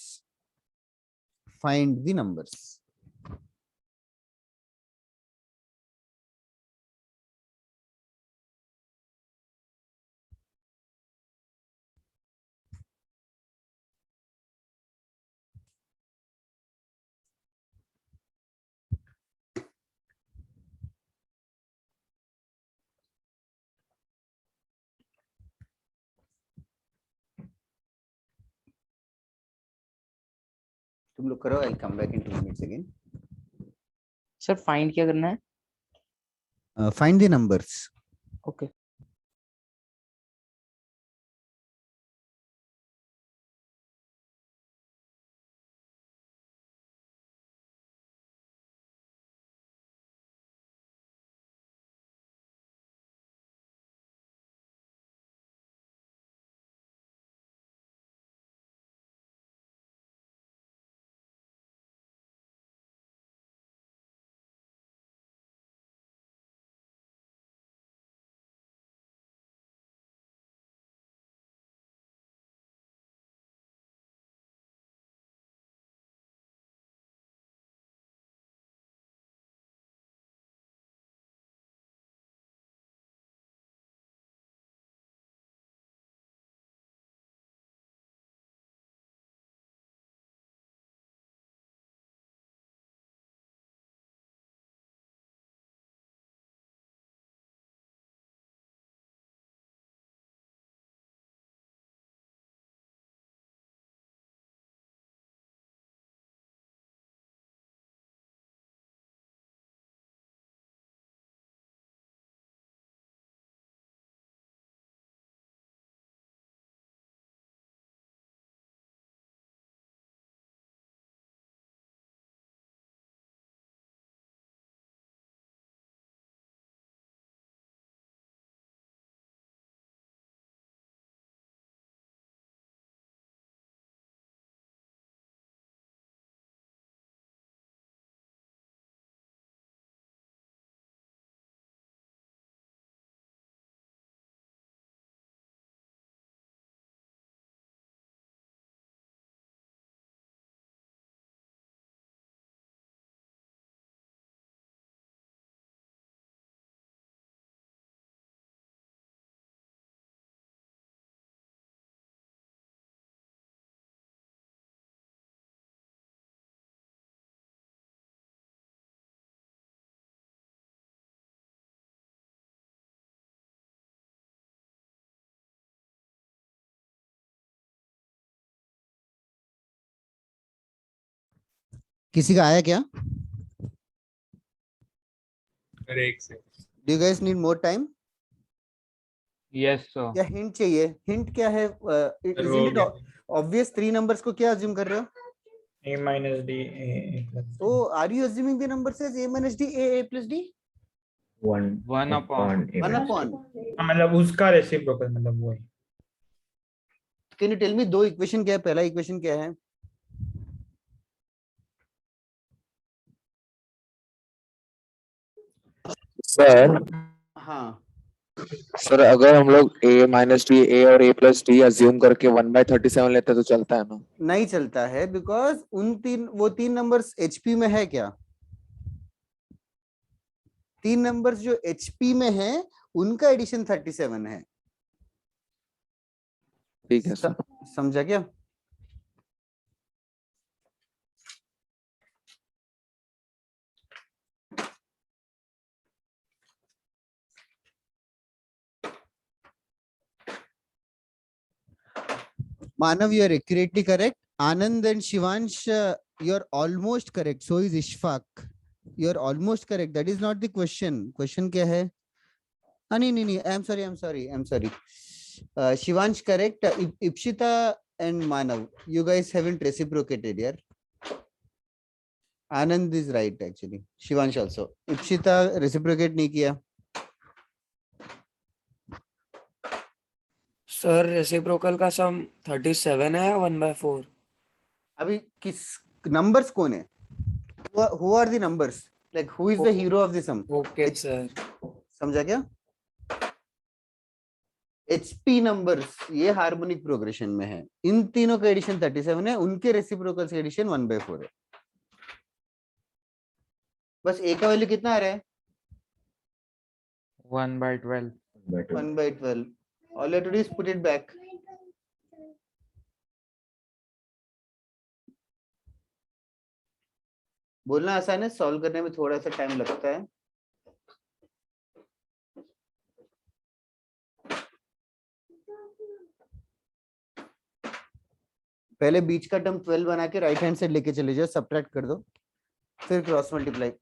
तुम लोग करो, I'll come back in 2 minutes again. Sir find क्या करना है? Find the numbers. Okay. किसी का आया क्या? अरे एक से do you guys need more time Yes, sir. या हिंट चाहिए? हिंट क्या है? इजंट इट ऑब्वियस 3 नंबर्स को क्या अज्यूम कर रहे हो? a minus d a plus तो are you assuming the numbers as a minus d a plus d? 1 upon. 1 upon. हाँ, मतलब उसका रेसिप्रोकल मतलब वो है. कैन यू टेल मी दो इक्वेशन क्या है? पहला इक्वेशन क्या है? सर हाँ सर अगर हम लोग a माइनस डी ए और a प्लस डी अज्यूम करके 1/37 लेते तो चलता है ना? नहीं चलता है, बिकॉज वो तीन नंबर्स एचपी में है क्या? 3 नंबर्स जो एचपी में है उनका एडिशन 37 है. ठीक है सर. समझा क्या? Manav, you are accurately correct. Anand and Shivansh, you are almost correct. So is Ishfaq. You are almost correct. That is not the question. Question क्या है? नहीं. I'm sorry. Shivansh correct. Ipshita and Manav, you guys haven't reciprocated here. Anand is right actually. Shivansh also. Ipshita reciprocate नहीं किया. Sir reciprocal का सम 37 है या 1/4? अभी किस numbers कौन है? Who are the numbers? Like who is the hero of the sum? Okay sir. समझा क्या? HP नंबर्स ये हार्मोनिक प्रोग्रेशन में है. इन तीनों का एडिशन 37 है, उनके रेसिप्रोकल से एडिशन 1/4 है. बस ए का वैल्यू कितना आ रहा है? 1/12. 1/12. All you have to do is put it back. बोलना आसान है, सॉल्व करने में थोड़ा सा टाइम लगता है. पहले बीच का टर्म 12 बना के राइट हैंड साइड लेके चले जाओ, सब्ट्रैक्ट कर दो, फिर क्रॉस मल्टीप्लाई.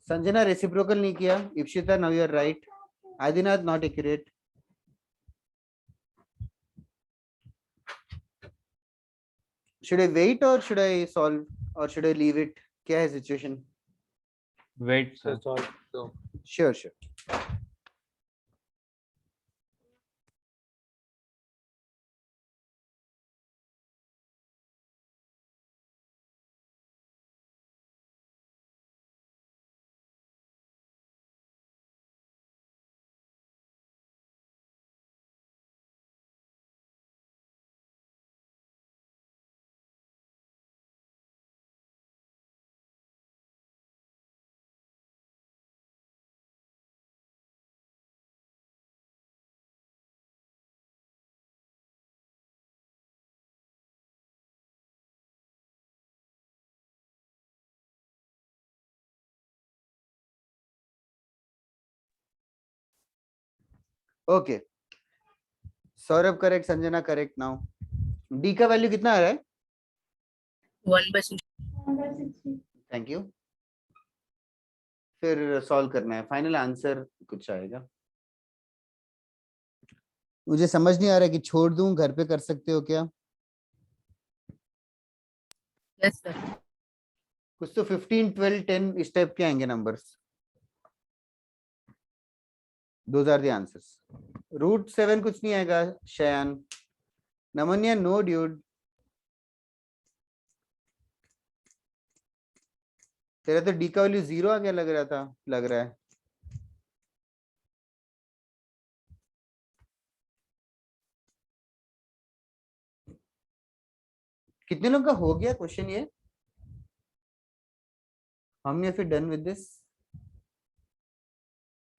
संजना रेसिप्रोकल नहीं किया. Ipshita now you are right. Adinath not accurate. Should I wait or should I solve or should I leave it? क्या है situation? Wait, sir. Sure. Okay. Saurabh correct, Sanjana correct. Now D का value कितना आ रहा है? 1/60. Thank you. फिर सॉल्व करना है. फाइनल आंसर कुछ आएगा. मुझे समझ नहीं आ रहा है कि छोड़ दूं, घर पे कर सकते हो क्या? Yes sir. कुछ तो 15, 12, 10 इस टाइप के आएंगे numbers. Those are the answers. √7 कुछ नहीं आएगा. शयान. Namanya no dude. तेरा तो डी का वैल्यू 0 आ गया लग रहा है. कितने लोग का हो गया क्वेश्चन ये? हमने फिर डन विद दिस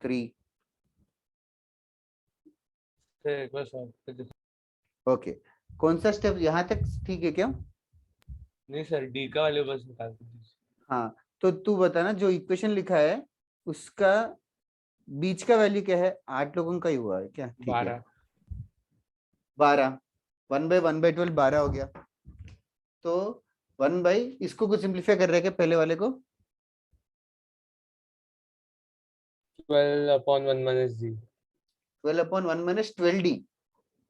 3. ओके. कौन सा स्टेप यहाँ तक ठीक है क्या? नहीं सर, डी का वैल्यू बस निकाल दीजिए. हाँ, तो तू बता ना, जो इक्वेशन लिखा है उसका बीच का वैल्यू क्या है? 8 लोगों का ही हुआ है क्या? ठीक है. 12. 12. 1/1/12 12 हो गया, तो 1 बाई इसको कुछ सिंप्लीफाई कर रहे हैं क्या पहले वाले को? 12/1 minus d. 12/1 minus 12d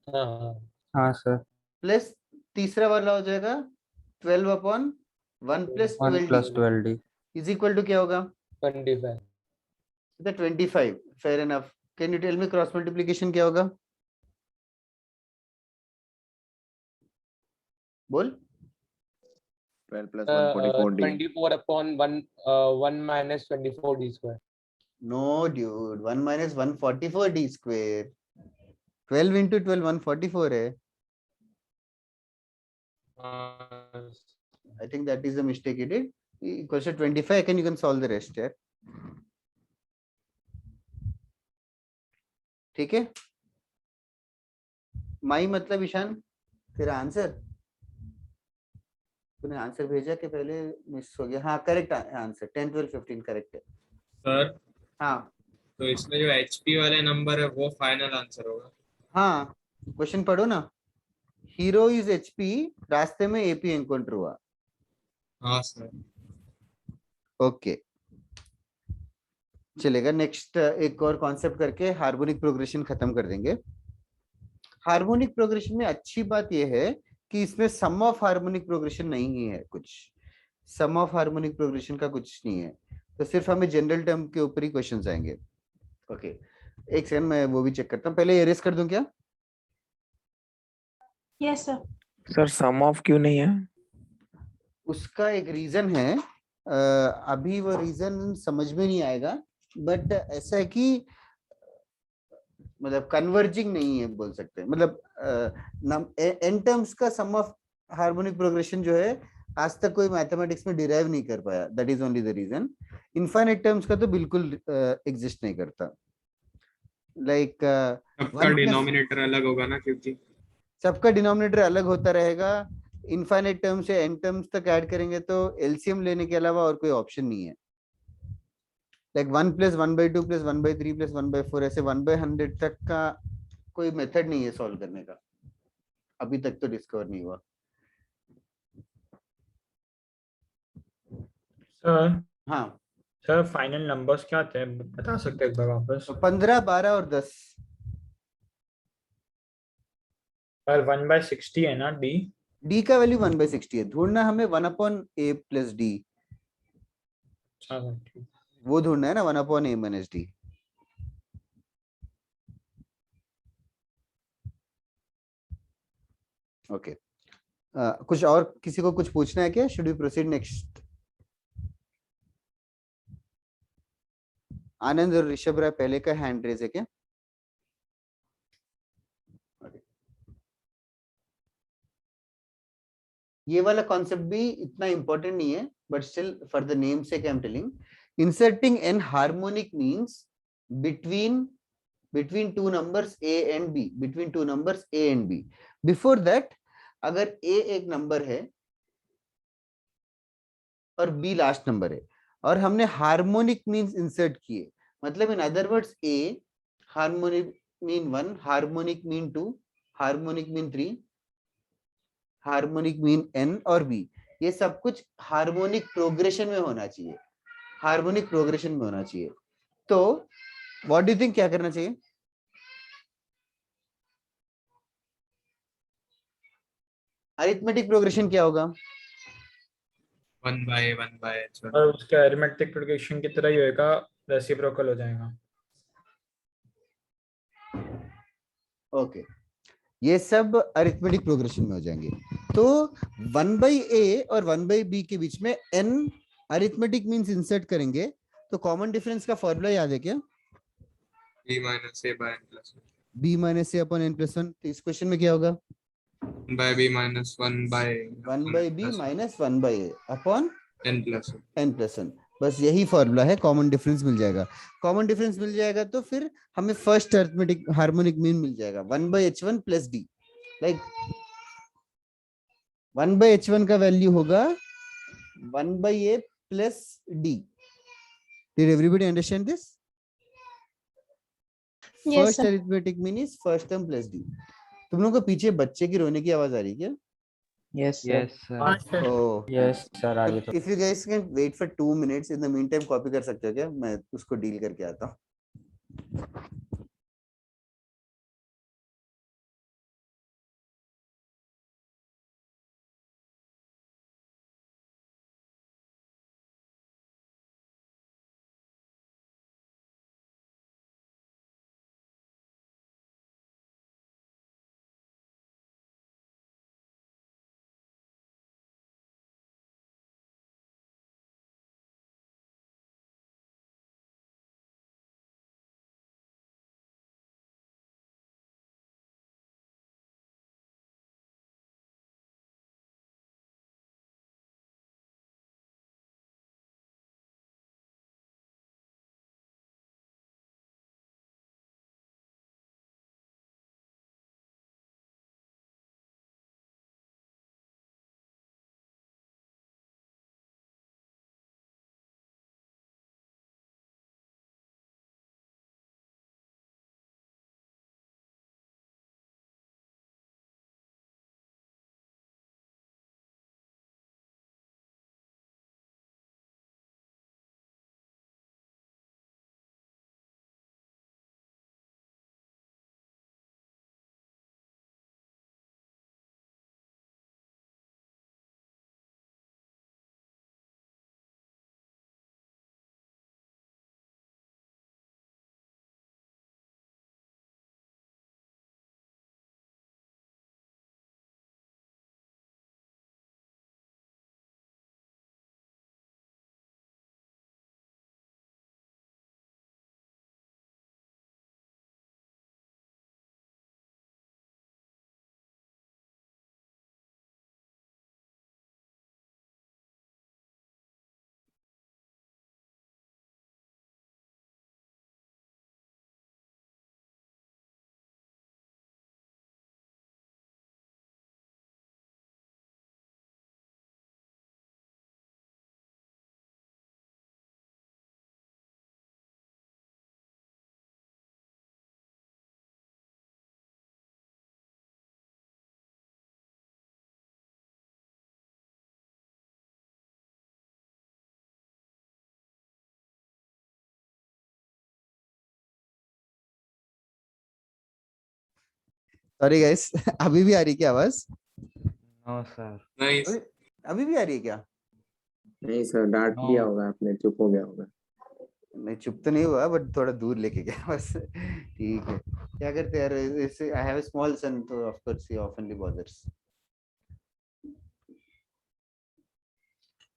हाँ हाँ हाँ सर, प्लस तीसरा वाला हो जाएगा 12/1 plus 1 plus 12d 12d. Is equal to क्या होगा? 25. 25. Fair enough. Can you tell me cross multiplication क्या होगा? बोल. 12 plus 144d. 24/1 minus 24d square. No, dude. 1 minus 144d square. 12 into 12 144 है. I think that is the mistake you did. Equals to 25. You can solve the rest here. ठीक है. माई मतलब ईशान तेरा answer, तूने answer भेजा कि पहले मिस हो गया? हाँ करेक्ट आंसर 10 12 15 करेक्ट है. सर हाँ तो इसमें जो HP वाले नंबर है वो फाइनल आंसर होगा? हाँ क्वेश्चन पढ़ो ना. हीरो इज HP, रास्ते में AP एनकाउंटर हुआ. हाँ सर. ओके चलेगा. नेक्स्ट एक और कॉन्सेप्ट करके हार्मोनिक प्रोग्रेशन खत्म कर देंगे. हार्मोनिक प्रोग्रेशन में अच्छी बात यह है कि इसमें सम ऑफ हार्मोनिक प्रोग्रेशन नहीं है. कुछ सम ऑफ हार्मोनिक प्रोग्रेशन का कुछ नहीं है, तो सिर्फ हमें जनरल टर्म के ऊपर ही क्वेश्चंस आएंगे. ओके एक सेकंड मैं वो भी चेक करता हूँ. पहले एरेस कर दूं क्या? Yes sir. Sir sum of क्यों नहीं है? उसका एक रीजन है. अभी वो रीजन समझ में नहीं आएगा, बट ऐसा है कि मतलब कन्वर्जिंग नहीं है बोल सकते हैं. मतलब एन टर्म्स का सम ऑफ हार्मोनिक प्रोग्रेशन जो है आज तक कोई मैथमेटिक्स में डिराइव नहीं कर पाया. That is only the reason. Infinite terms का तो बिल्कुल एग्जिस्ट नहीं करता. लाइक सबका डिनोमिनेटर अलग होगा ना, क्योंकि सबका डिनोमिनेटर अलग होता रहेगा. इनफाइनाइट टर्म्स से एन टर्म्स तक ऐड करेंगे तो एलसीएम लेने के अलावा और कोई ऑप्शन नहीं है. लाइक 1 plus 1/2 plus 1/3 plus 1/4 ऐसे 1/100 तक का कोई मेथड नहीं है सॉल्व करने का. अभी तक तो डिस्कवर नहीं हुआ. सर हाँ सर फाइनल नंबर्स क्या थे बता सकते हैं एक बार वापस? तो 15 12 और 10. सर 1/60 है ना डी? डी का वैल्यू 1/60 है. ढूंढना हमें 1/a plus d. अच्छा सर ठीक. वो ढूंढना है ना 1/a minus d. ओके कुछ और किसी को कुछ पूछना है क्या? Should we proceed next? Anand और ऋषभ राय पहले का हैंड रेज है क्या? ये वाला कॉन्सेप्ट भी इतना इंपॉर्टेंट नहीं है, but still for the name sake I am telling. Inserting an harmonic means between two numbers a and b, between two numbers a and b. Before that अगर a एक नंबर है और b last number है और हमने harmonic means insert किए, मतलब इन other words a harmonic mean 1, harmonic mean 2, harmonic mean 3, harmonic mean n और b. ये सब कुछ हार्मोनिक प्रोग्रेशन में होना चाहिए. हार्मोनिक प्रोग्रेशन में होना चाहिए. तो व्हाट डू यू थिंक क्या करना चाहिए? अरिथमेटिक प्रोग्रेशन क्या होगा? 1/1/h1. और उसका अरिथमेटिक प्रोग्रेशन की तरह ही होएगा, रेसिप्रोकल हो जाएगा. ओके ये सब अरिथमेटिक प्रोग्रेशन में हो जाएंगे. तो 1/a और 1/b के बीच में n अरिथमेटिक मींस इंसर्ट करेंगे तो कॉमन डिफरेंस का फॉर्मूला याद है क्या? b minus a by n plus 1. b minus a upon n plus 1. तो इस क्वेश्चन में क्या होगा? 1/b minus 1/b minus 1/a upon n plus 1. n plus 1. बस यही फॉर्मूला है. कॉमन डिफरेंस मिल जाएगा. कॉमन डिफरेंस मिल जाएगा तो फिर हमें फर्स्ट अरिथमेटिक हार्मोनिक मीन मिल जाएगा 1/h1 plus d. Like 1/h1 का वैल्यू होगा 1/a plus d. Did everybody understand this? Yes, First sir. arithmetic mean is first term plus d. तुम लोगों को पीछे बच्चे की रोने की आवाज आ रही है क्या? Yes yes sir Oh, yes sir आगे तो if you guys can wait for 2 minutes, in the meantime copy कर सकते हो क्या? मैं उसको डील करके आता हूँ. Sorry guys, अभी भी आ रही है क्या आवाज? No sir nice. अभी भी आ रही है क्या? नहीं सर, डांट No. दिया होगा आपने, चुप हो गया होगा. नहीं चुप तो नहीं हुआ, बट थोड़ा दूर लेके गया बस. ठीक है, क्या करते यार, इससे I have a small son, तो of course he oftenly bothers.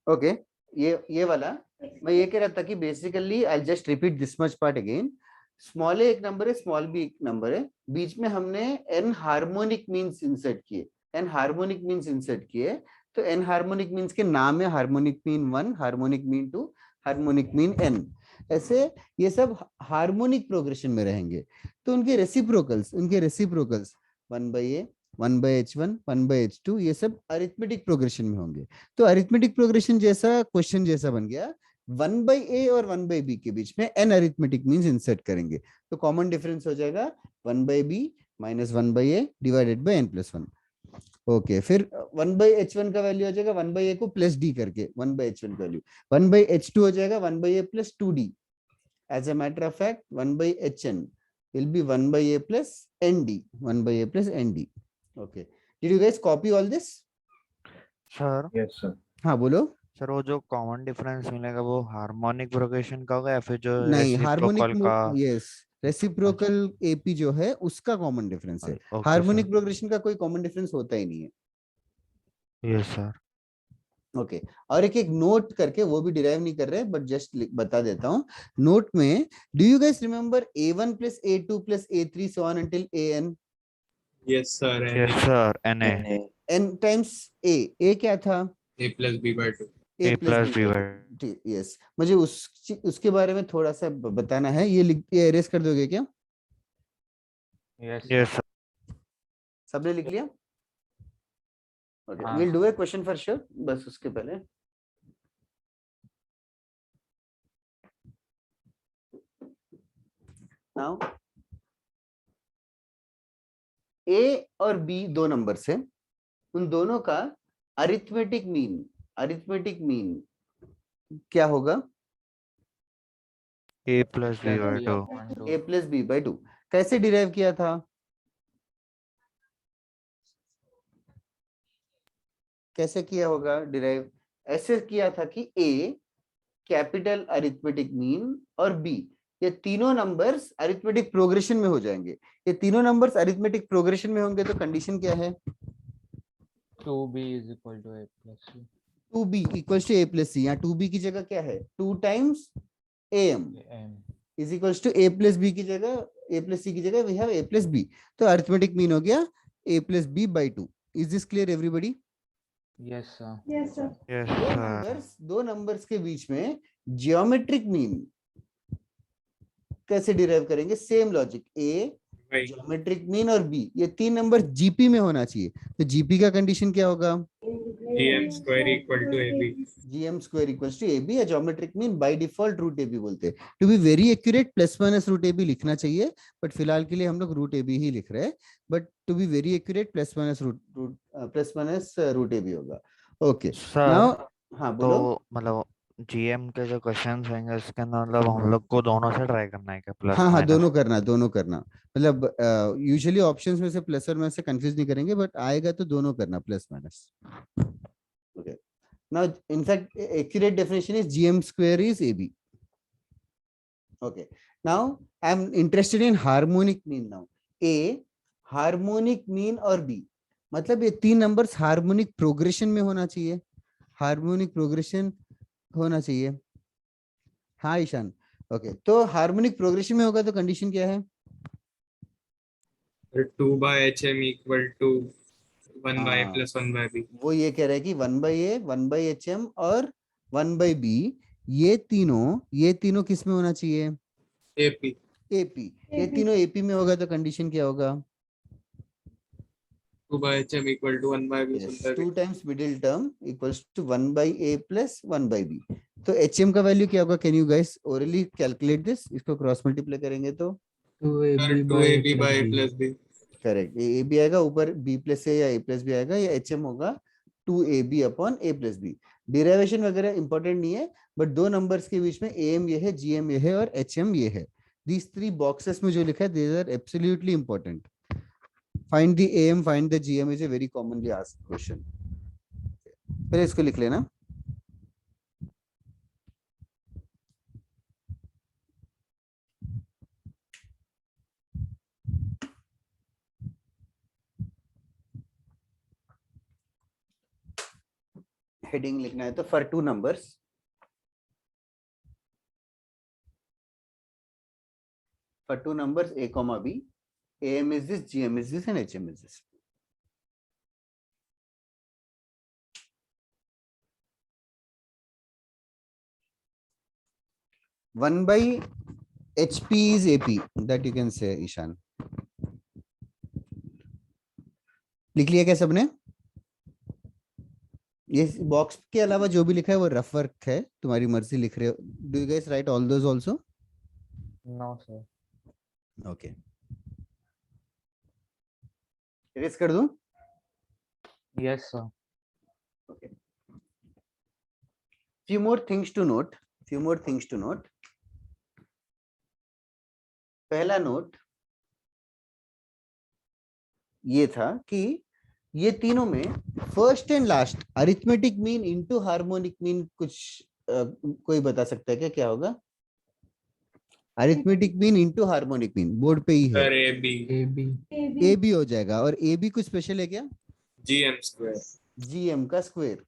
Okay, ये वाला मैं ये कह रहा था कि basically I just repeat this much part again. Small a एक नंबर है, स्मॉल बी एक नंबर है, बीच में हमने एन हार्मोनिक मीन्स इंसर्ट किए. एन हार्मोनिक मीन्स इंसर्ट किए, तो एन हार्मोनिक मीन्स के नाम है harmonic mean 1, harmonic mean 2, harmonic mean n. ऐसे ये सब हार्मोनिक प्रोग्रेशन में रहेंगे. तो उनके रेसिप्रोकल्स 1/a, 1/h1, 1/h2, ये सब अरिथमेटिक प्रोग्रेशन में होंगे. तो अरिथमेटिक प्रोग्रेशन जैसा क्वेश्चन जैसा बन गया. 1/a और 1/b के बीच में n अरिथमेटिक मीन्स इंसर्ट करेंगे, तो कॉमन डिफरेंस हो जाएगा 1/b minus 1/a divided by n+1. Okay, फिर 1/h1 का वैल्यू हो जाएगा 1/a को प्लस d करके 1/h1 का वैल्यू. 1/h2 हो जाएगा 1/a plus 2d. As a matter of fact 1/hn will be 1/a plus nd. 1/a plus nd. Okay, did you guys copy all this? Sir yes sir. हाँ बोलो. Sir वो जो common difference मिलेगा वो harmonic progression का होगा या फिर जो नहीं, रेसिप्रोकल का? यस, रेसिप्रोकल एपी जो है उसका कॉमन डिफरेंस है. ओके हार्मोनिक प्रोग्रेशन का कोई कॉमन डिफरेंस होता ही नहीं है. Yes sir. ओके, और एक नोट करके, वो भी डिराइव नहीं कर रहे बट जस्ट बता देता हूँ. नोट में do you guys remember a1 plus a2 plus a3 so on until an? Yes sir. Yes sir na n times a क्या था? A plus b by 2. a a plus plus b by ठीक, yes. मुझे उसके बारे में थोड़ा सा बताना है. ये एरेज कर दोगे क्या? Yes sir. सबने लिख लिया? ओके, हाँ. we'll do a question for sure. बस उसके पहले now ए और बी दो नंबर्स है, उन दोनों का अरिथमेटिक मीन क्या होगा? A plus B by 2. a plus B by 2। कैसे डिराइव किया था? कैसे किया होगा डिराइव? ऐसे किया था कि a कैपिटल अरिथमेटिक मीन और b, ये तीनों नंबर्स अरिथमेटिक प्रोग्रेशन में हो जाएंगे। ये तीनों नंबर्स अरिथमेटिक प्रोग्रेशन में होंगे तो कंडीशन क्या है? 2b is equal to a plus c. 2b equals to a plus c. यहाँ 2b की जगह क्या है? 2 times am is equals to a plus b की जगह, a प्लस c की जगह we have a plus b। तो अरिथमेटिक मीन हो गया a plus b by 2। Is this clear everybody? Yes, sir. Yes, sir. Yes, दो numbers के बीच में जियोमेट्रिक मीन कैसे डिराइव करेंगे? Same logic, a Right. Geometric mean और b, ये तीन नंबर जीपी में होना चाहिए। तो जीपी का कंडीशन क्या होगा? GM square equal to AB. gm square equals to ab या geometric mean by default root ab बोलते हैं। To be very accurate plus minus root ab लिखना चाहिए, बट फिलहाल के लिए हम लोग रूट ab ही लिख रहे हैं। But to be very accurate plus minus root ab होगा। ओके सर नाउ हाँ बोलो। तो मतलब GM के जो क्वेश्चंस होंगे उसके अंदर मतलब हम लोग को दोनों से ट्राई करना है क्या? प्लस हाँ माइनस? दोनों करना मतलब यूजुअली ऑप्शंस में से प्लस और माइनस से कंफ्यूज नहीं करेंगे, बट आएगा तो दोनों करना, plus minus. Okay now in fact accurate definition is GM square is AB. Okay now I am interested in harmonic mean. Now A harmonic mean और बी, मतलब ये तीन नंबर्स हार्मोनिक प्रोग्रेशन में होना चाहिए, हार्मोनिक प्रोग्रेशन होना चाहिए। हाँ ईशान, ओके तो हार्मोनिक प्रोग्रेशन में होगा तो कंडीशन क्या है? 2 by HM equal to 1 by A हाँ, plus 1 by B. वो ये कह रहा है कि 1 by A 1 by HM और 1 by B, ये तीनों किस में होना चाहिए? AP. AP। ये तीनों AP में होगा तो कंडीशन क्या होगा? 2 by HM equal to 1 by B. Yes, 1 by B. 2 times middle term equals to 1 by A plus 1 by B। तो HM का वैल्यू क्या होगा? Can you guys orally calculate this? इसको क्रॉस मल्टीप्लाई करेंगे तो 2AB by A plus B. Correct, A B आएगा ऊपर, B plus ए या ए प्लस बी आएगा, या एच एम होगा 2ab अपॉन ए प्लस बी। डिराइवेशन वगैरह इंपॉर्टेंट नहीं है, बट दो नंबर्स के बीच में एम ये है, जीएम ये है और एचएम ये है। दीज थ्री बॉक्सेस में जो लिखा है these are absolutely important. Find the M, find the GM is a very commonly asked question. पहले इसको लिख लेना। हेडिंग लिखना है तो for two numbers, for two numbers a comma b, am is this, gm is this and hm is this. One by hp is ap, that you can say Ishaan. लिख लिया क्या सबने? ये बॉक्स के अलावा जो भी लिखा है वो रफ वर्क है, तुम्हारी मर्जी लिख रहे हो। Do you guys right all those also? No, sir. Okay erase कर दूं? Yes, sir. Okay. Few more things to note. पहला नोट ये था कि ये तीनों में first and last arithmetic mean into harmonic mean, कुछ कोई बता सकता है क्या होगा? Arithmetic mean into harmonic mean board पे ही है, Sir, AB. ए बी हो जाएगा। और ए बी कुछ स्पेशल है क्या? GM square. जीएम का स्क्वायर।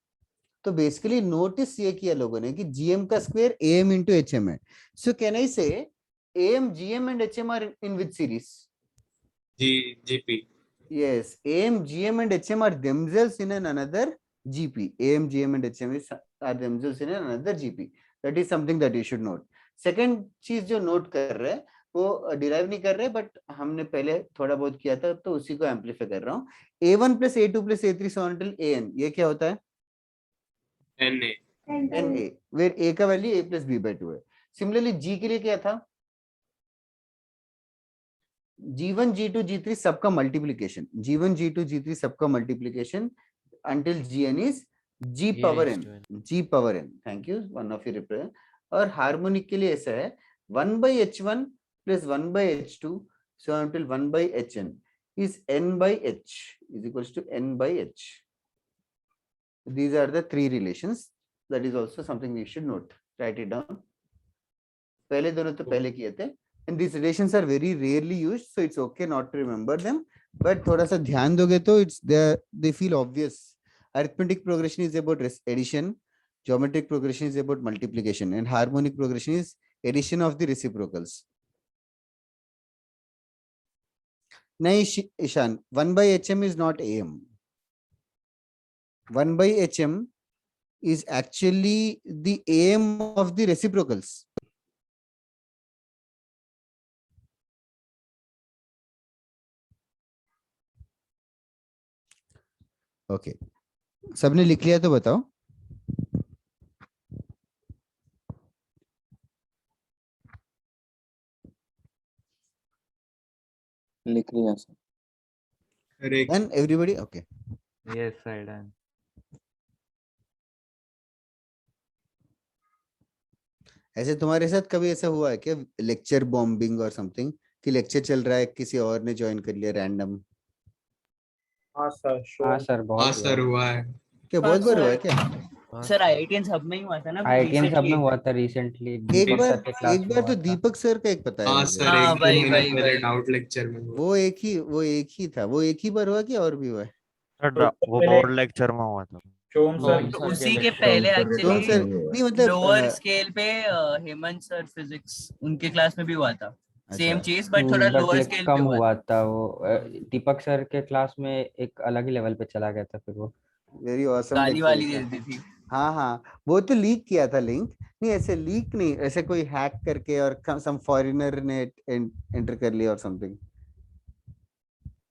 तो बेसिकली नोटिस ये किया लोगों ने कि जीएम का स्क्वायर एम इंटू एचएम है। सो can I say M GM and HM are in which series? GP. Yes, AM, GM and HM are themselves in an another GP. AM, GM and HM are themselves in an another GP. That is something that you should note. Second चीज जो note कर रहे हैं वो derive नहीं कर रहे, but हमने पहले थोड़ा बहुत किया था तो उसी को एम्पलीफाई कर रहा हूँ। A1 plus A2 plus A3 so until AN, ये क्या होता है? NA. NA, where A का value A plus B by 2 है। सिमिलरली G के लिए क्या था? G1 G2 G3 सबका मल्टीप्लिकेशन, G1 G2 G3 सबका multiplication until Gn is G G power raised n, to n. G power n. Thank you, one of you represent. और harmonic के लिए ऐसा है 1 by h1 plus 1 by h2 so until 1 by hn is n by h is equals to n by h. These are the three relations. That is also something we should note. Write it down. पहले दोनों तो पहले किए थे. And these relations are very rarely used, so it's okay not to remember them. But थोड़ा सा ध्यान दोगे तो it's there, they feel obvious. Arithmetic progression is about addition, geometric progression is about multiplication, and harmonic progression is addition of the reciprocals. नहीं Ishan, 1 by hm is not am. 1 by hm is actually the am of the reciprocals. Okay सबने लिख लिया तो बताओ. लिख लिया sir. Correct. And everybody okay. Yes, I done. ऐसे तुम्हारे साथ कभी ऐसा हुआ है क्या, लेक्चर बॉम्बिंग और समथिंग, कि लेक्चर चल रहा है किसी और ने ज्वाइन कर लिया रैंडम? हाँ सर, हाँ श्योर. सर, हाँ बहुत सर हुआ है. क्या बहुत बार हुआ है क्या? हाँ सर आईआईटीएन सब में ही हुआ था ना आईटीएन सब में recently? हुआ था रिसेंटली. एक बार तो दीपक सर का एक पता है हाँ मुझे. सर, हाँ, एक वही, महीना वही, पहले वही। डाउट लेक्चर में हुआ. वो एक ही था, वो एक ही बार हुआ कि और भी हुआ है? वो बोर्ड लेक्चर में हुआ था. सोम सर तो उसी के lecture पहले सर तो एक्चुअली सर नहीं मतलब लोअर स्केल पे हेमंत सर फिजिक्स उनके क्लास में भी हुआ था सेम अच्छा. चीज बट थोड़ा लोअर स्केल पे कम हुआ हुआ था वो. दीपक सर के क्लास में एक अलग ही लेवल पे चला गया था फिर वो. वेरी था ऑसम गाली वाली दे लेक्चर. दी थी हाँ हाँ, वो तो लीक किया था लिंक. नहीं ऐसे लीक नहीं, ऐसे कोई हैक करके और सम फॉरेनर ने एंटर कर लिया और समथिंग.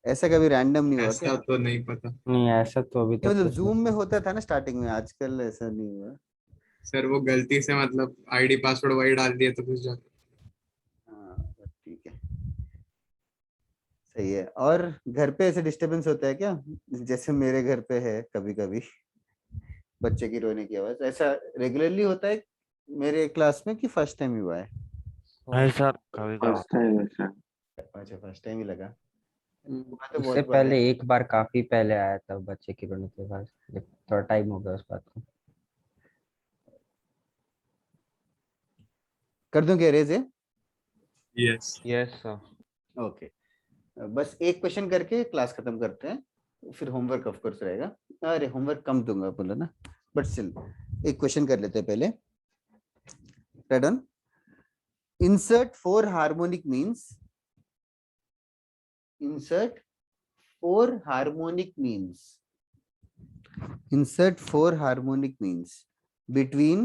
ऐसा कभी रैंडम नहीं हुआ क्या? ऐसा तो नहीं पता नहीं, ऐसा तो अभी तक मतलब कुछ जूम नहीं. में होता था ना स्टार्टिंग में, आजकल ऐसा नहीं हुआ. सर. वो गलती से मतलब आईडी पासवर्ड वही डाल दिया तो कुछ जाता. हाँ ठीक है, सही है. और घर पे ऐसे डिस्टरबेंस होता है क्या, जैसे मेरे घर पे है कभी कभी बच्चे की रोने की आवाज, ऐसा रेगुलरली होता है मेरे क्लास में कि फर्स्ट टाइम ही हुआ है? नहीं सर, कभी फर्स्ट टाइम है सर. अच्छा फर्स्ट टाइम ही लगा. हुआ तो उससे बहुत बार है. पहले एक बार काफी पहले आया था बच्चे की रोने के बाद. थोड़ा टाइम हो गया उस बात को. कर दूं क्या रेज है? यस. Yes sir. ओके, बस एक क्वेश्चन करके क्लास खत्म करते हैं, फिर होमवर्क ऑफ कोर्स रहेगा. अरे होमवर्क कम दूंगा बोला ना, बट स्टिल एक क्वेश्चन कर लेते हैं पहले. Done. Insert 4 harmonic means, insert 4 harmonic means, insert 4 harmonic means between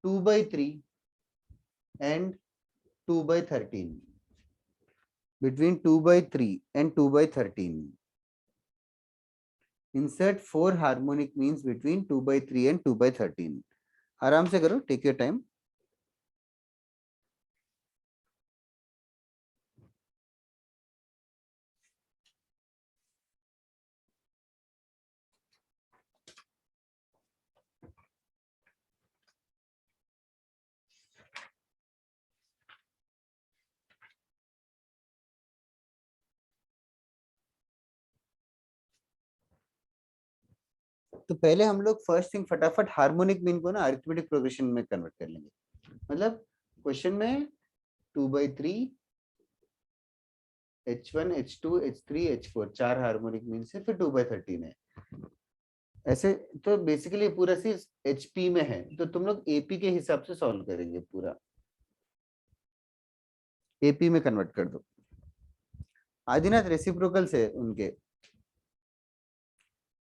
2 by 3 and 2 by 13, between 2 by 3 and 2 by 13. Insert 4 harmonic means between 2 by 3 and 2 by 13. आराम से करो, take your time. तो पहले हम लोग फर्स्ट थिंग फटाफट हार्मोनिक मीन को ना अरिथमेटिक प्रोग्रेशन में कन्वर्ट कर लेंगे. मतलब क्वेश्चन में 2 by 3 H1 H2 H3 H4 4 harmonic mean से, फिर 2 by 13 है. ऐसे तो बेसिकली पूरा चीज HP में है, तो तुम लोग AP के हिसाब से सॉल्व करेंगे पूरा. AP में कन्वर्ट कर दो. आदिनाथ रेसिप्रोकल से उनके.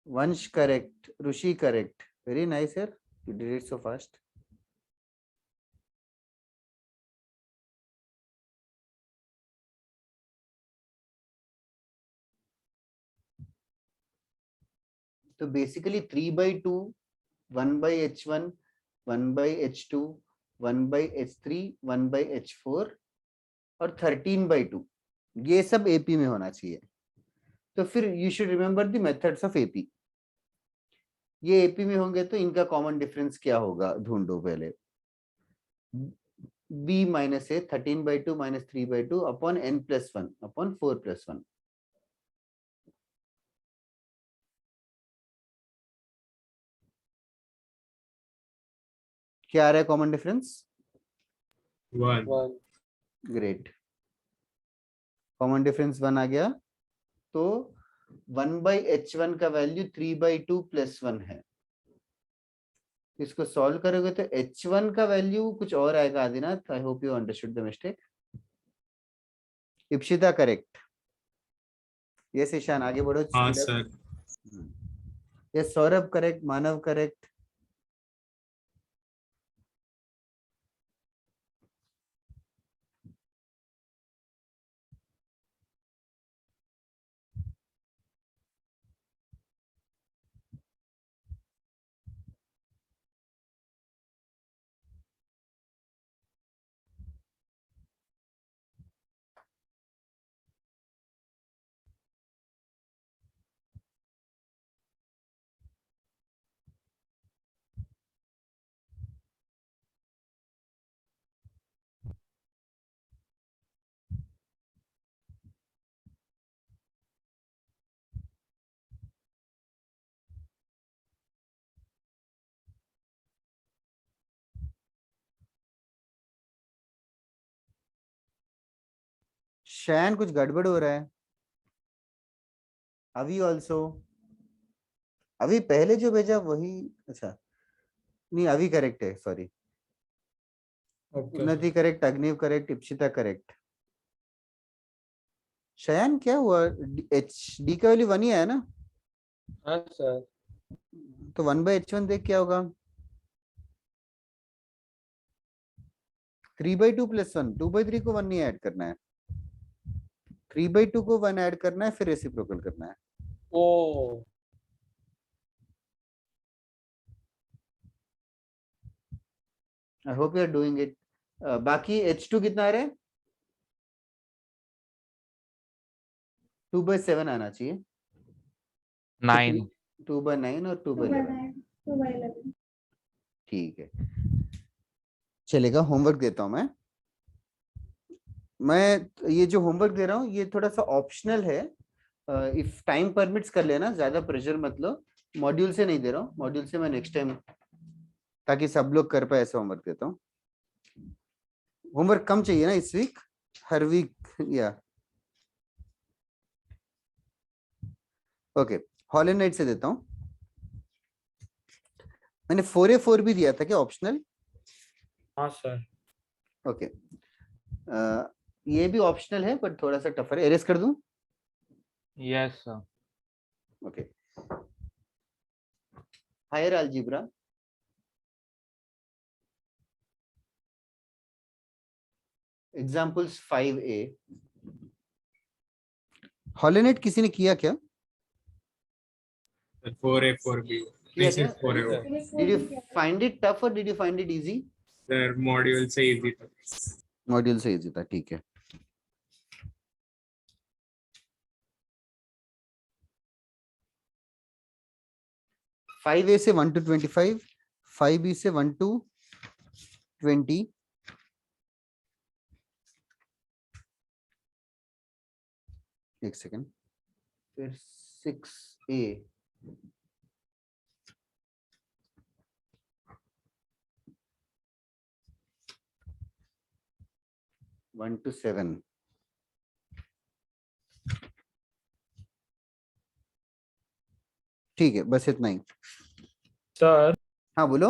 वंश करेक्ट, ऋषि करेक्ट, वेरी नाइस यार, you did it so fast. तो basically 3 by 2, 1 by H1, 1 by H2, 1/h3, 1/h4 और 13/2, ये सब एपी में होना चाहिए। तो फिर you should remember the methods of AP. ये एपी में होंगे तो इनका कॉमन डिफरेंस क्या होगा ढूंढो पहले। b माइनस ए 13/2 माइनस 3/2 अपॉन n+1 अपॉन 4+1। क्या आ रहा है common difference? 1। Great, common difference 1 आ गया। तो 1/h1 का वैल्यू 3/2 + 1 है। इसको सॉल्व करोगे तो h1 का वैल्यू कुछ और आएगा Adinath. I hope you understood the mistake. Ipshita correct. Yes Ishan आगे बढ़ो। हाँ speed up. Sir. Yes Saurabh correct, Manav correct. Shain कुछ गड़बड़ हो रहा है। अभी ऑल्सो, अभी पहले जो भेजा वही, अच्छा नहीं अभी करेक्ट है, sorry. Unnati correct, Agniv correct, Ipsita correct. Shayan क्या हुआ? एच डी का वैल्यू 1 ही आया ना? हाँ सर। तो 1/h1 देख क्या होगा? 3/2 + 1, 2/3 को 1 नहीं ऐड करना है, 3/2 को 1 ऐड करना है, फिर रेसिप्रोकल करना है। Oh I hope you are doing it. बाकी h2 कितना आ रहा है? 2/7 आना चाहिए। 9। 2/9 और 2/11। 2/11। ठीक है, चलेगा। होमवर्क देता हूं मैं ये जो होमवर्क दे रहा हूँ ये थोड़ा सा ऑप्शनल है। इफ टाइम परमिट्स कर लेना, ज्यादा प्रेशर मत लो। मॉड्यूल से नहीं दे रहा हूँ, मॉड्यूल से मैं नेक्स्ट टाइम, ताकि सब लोग कर पाए, ऐसा होमवर्क देता हूँ। होमवर्क कम चाहिए ना इस वीक, हर वीक या ओके। हॉलैंड से देता हूँ। मैंने 4A4 भी दिया था क्या ऑप्शनल? हाँ सर। ओके, ये भी ऑप्शनल है बट थोड़ा सा टफर है। एरेस कर दूं? Yes sir. Okay, higher algebra, examples 5A। हॉलैंड किसी ने किया क्या? 4A 4B। किया नहीं क्या? Sir 4A। Did you find it tough or did you find it easy? Sir module से इजी था। मॉड्यूल से इजी था, ठीक है। फाइव ए से 1 to 25, 5B से 1 to 20, एक सेकेंड, फिर 6A, वन to 7। ठीक है, बस इतना ही। सर हाँ बोलो।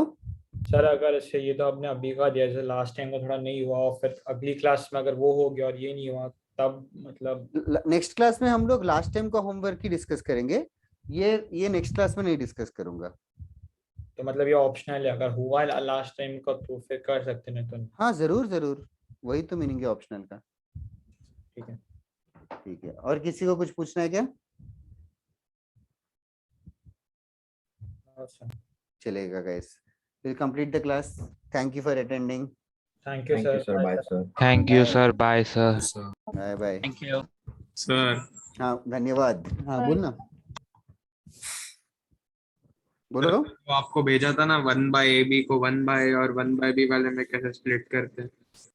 सर अगर इससे ये तो आपने अभी का दिया, जैसे लास्ट टाइम का थोड़ा नहीं हुआ और फिर अगली क्लास में अगर वो हो गया और ये नहीं हुआ, तब मतलब नेक्स्ट क्लास में हम लोग लास्ट टाइम का होमवर्क ही डिस्कस करेंगे। ये नेक्स्ट क्लास में नहीं डिस्कस करूंगा। तो मतलब ये ऑप्शनल है, अगर हुआ लास्ट टाइम का तो फिर कर सकते हैं, तो हाँ जरूर जरूर, वही तो मीनिंग है ऑप्शनल का। ठीक है। ठीक है, और किसी को कुछ पूछना है क्या? अच्छा। चलेगा guys, we'll complete the class. Thank you for attending. Thank you thank you sir sir bye sir thank you sir bye sir bye bye. Thank you. Sir हाँ धन्यवाद। हाँ Bye. बोलना, बोलो। वो आपको भेजा था ना 1/AB को 1/A और 1/B वाले में कैसे स्प्लिट करते हैं?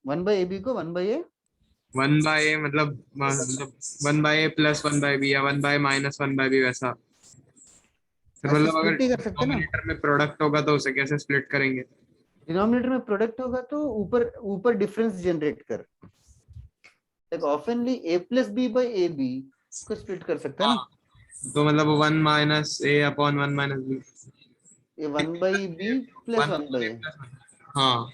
1/AB को 1/A 1/A मतलब 1/A प्लस 1/B या 1/A माइनस 1/B वैसा। फिर ऐसे मतलब अगर स्प्लिट नहीं कर सकते ना। डिनोमिनेटर में प्रोडक्ट होगा तो उसे कैसे स्प्लिट करेंगे? डिनोमिनेटर में प्रोडक्ट होगा तो ऊपर ऊपर डिफरेंस जनरेट कर, like ऑफनली A plus B by AB को स्प्लिट कर सकता है ना। तो मतलब 1 minus A upon 1 minus B। ये 1/B प्लस 1/A। हाँ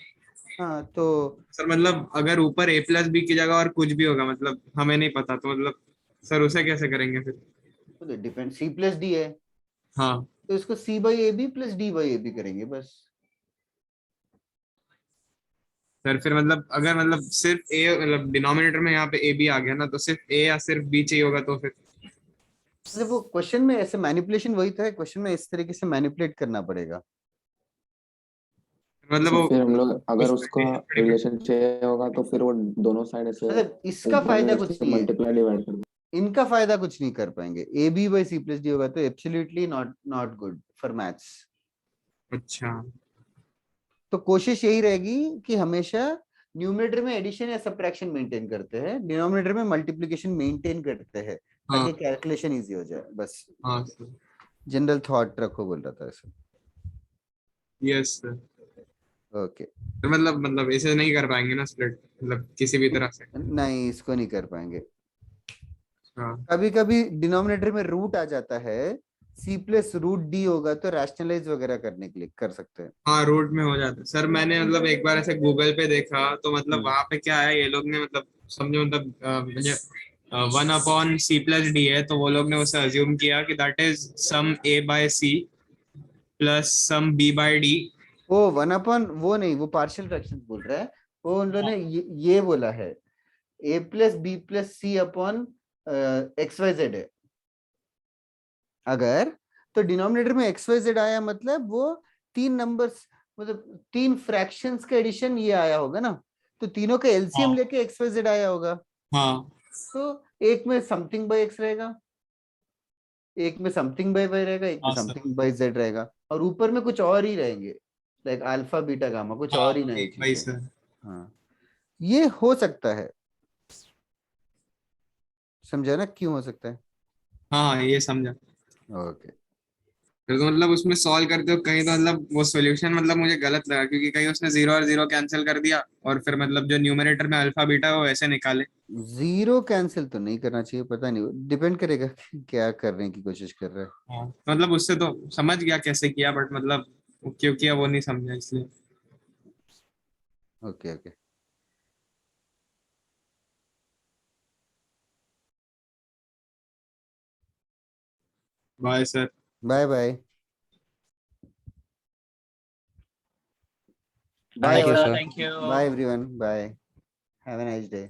हाँ तो सर, मतलब अगर ऊपर A प्लस B की जगह और कुछ भी होगा, मतलब हमें नहीं पता, तो मतलब सर उसे कैसे करेंगे फिर? डिपेंड C प्लस D है हाँ तो इसको C/AB प्लस D/AB करेंगे बस। सर, फिर मतलब अगर मतलब सिर्फ A, मतलब डिनोमिनेटर में यहाँ पे AB आ गया ना, तो सिर्फ A या सिर्फ B चाहिए होगा तो फिर? मतलब वो क्वेश्चन में ऐसे मैनिपुलेशन वही था, क्वेश्चन में इस तरीके से मैनिपुलेट करना पड़ेगा। मतलब तो वो फिर हम लोग अगर उस उसका रिलेशन चाहिए होगा तो फिर वो दोनों साइड से मतलब इसका ऊपर फायदा में कुछ से नहीं है, मल्टीप्लाई डिवाइड कर दो। इनका फायदा कुछ नहीं कर पाएंगे। AB by C plus D होगा तो absolutely not good for maths. अच्छा तो कोशिश यही रहेगी कि हमेशा न्यूमरेटर में एडिशन या सब्ट्रैक्शन मेंटेन करते हैं, डिनोमिनेटर में मल्टीप्लिकेशन मेंटेन करते हैं, हाँ ताकि कैलकुलेशन इजी हो जाए बस। हाँ सर, जनरल थॉट रखो बोल रहा था ऐसे। Yes sir. ओके तो मतलब इसे नहीं कर पाएंगे ना स्प्लिट, मतलब किसी भी तरह से? नहीं, इसको नहीं कर पाएंगे। हाँ कभी कभी डिनोमिनेटर में रूट आ जाता है, C प्लस रूट D होगा तो रैशनलाइज वगैरह करने के लिए कर सकते हैं। हाँ, रूट में हो जाता है सर। मैंने मतलब एक बार ऐसे गूगल पे देखा तो मतलब वहां पे क्या है, ये लोग ने मतलब समझो मतलब मुझे 1/C+D है, तो वो लोग ने उसे अज्यूम किया कि that is sum A/C plus sum B/D। वो 1/, वो नहीं, वो पार्शियल फ्रैक्शन बोल रहा है। वो उन लोगों ने ये बोला है A plus B plus C upon XYZ है अगर, तो डिनोमिनेटर में XYZ आया मतलब वो 3 नंबर्स, मतलब 3 फ्रैक्शंस का एडिशन ये आया होगा ना, तो तीनों का एलसीएम हाँ लेके XYZ आया होगा। हाँ तो एक में समथिंग बाय X रहेगा, एक में समथिंग बाय Y रहेगा, एक में हाँ सर, समथिंग बाय Z रहेगा, और ऊपर में कुछ और ही रहेंगे, लाइक अल्फा बीटा गामा, कुछ हाँ और ही नई वही चीजें। सर। हाँ ये हो सकता है, समझा ना क्यों हो सकता है। हाँ ये समझा। ओके फिर तो मतलब उसमें सॉल्व करते हो कहीं तो मतलब वो सॉल्यूशन मतलब मुझे गलत लगा, क्योंकि कहीं उसने 0 और 0 कैंसिल कर दिया और फिर मतलब जो न्यूमरेटर में अल्फा बीटा है वो ऐसे निकाले। जीरो कैंसिल तो नहीं करना चाहिए, पता नहीं डिपेंड करेगा कि क्या करने की कोशिश कर रहा है। हाँ मतलब उससे तो समझ गया कैसे किया, बट मतलब वो क्यों किया वो नहीं समझा, इसलिए। Okay okay bye sir. Bye bye bye Bye, thank you sir. Sir Thank you. Bye everyone, bye, have a nice day.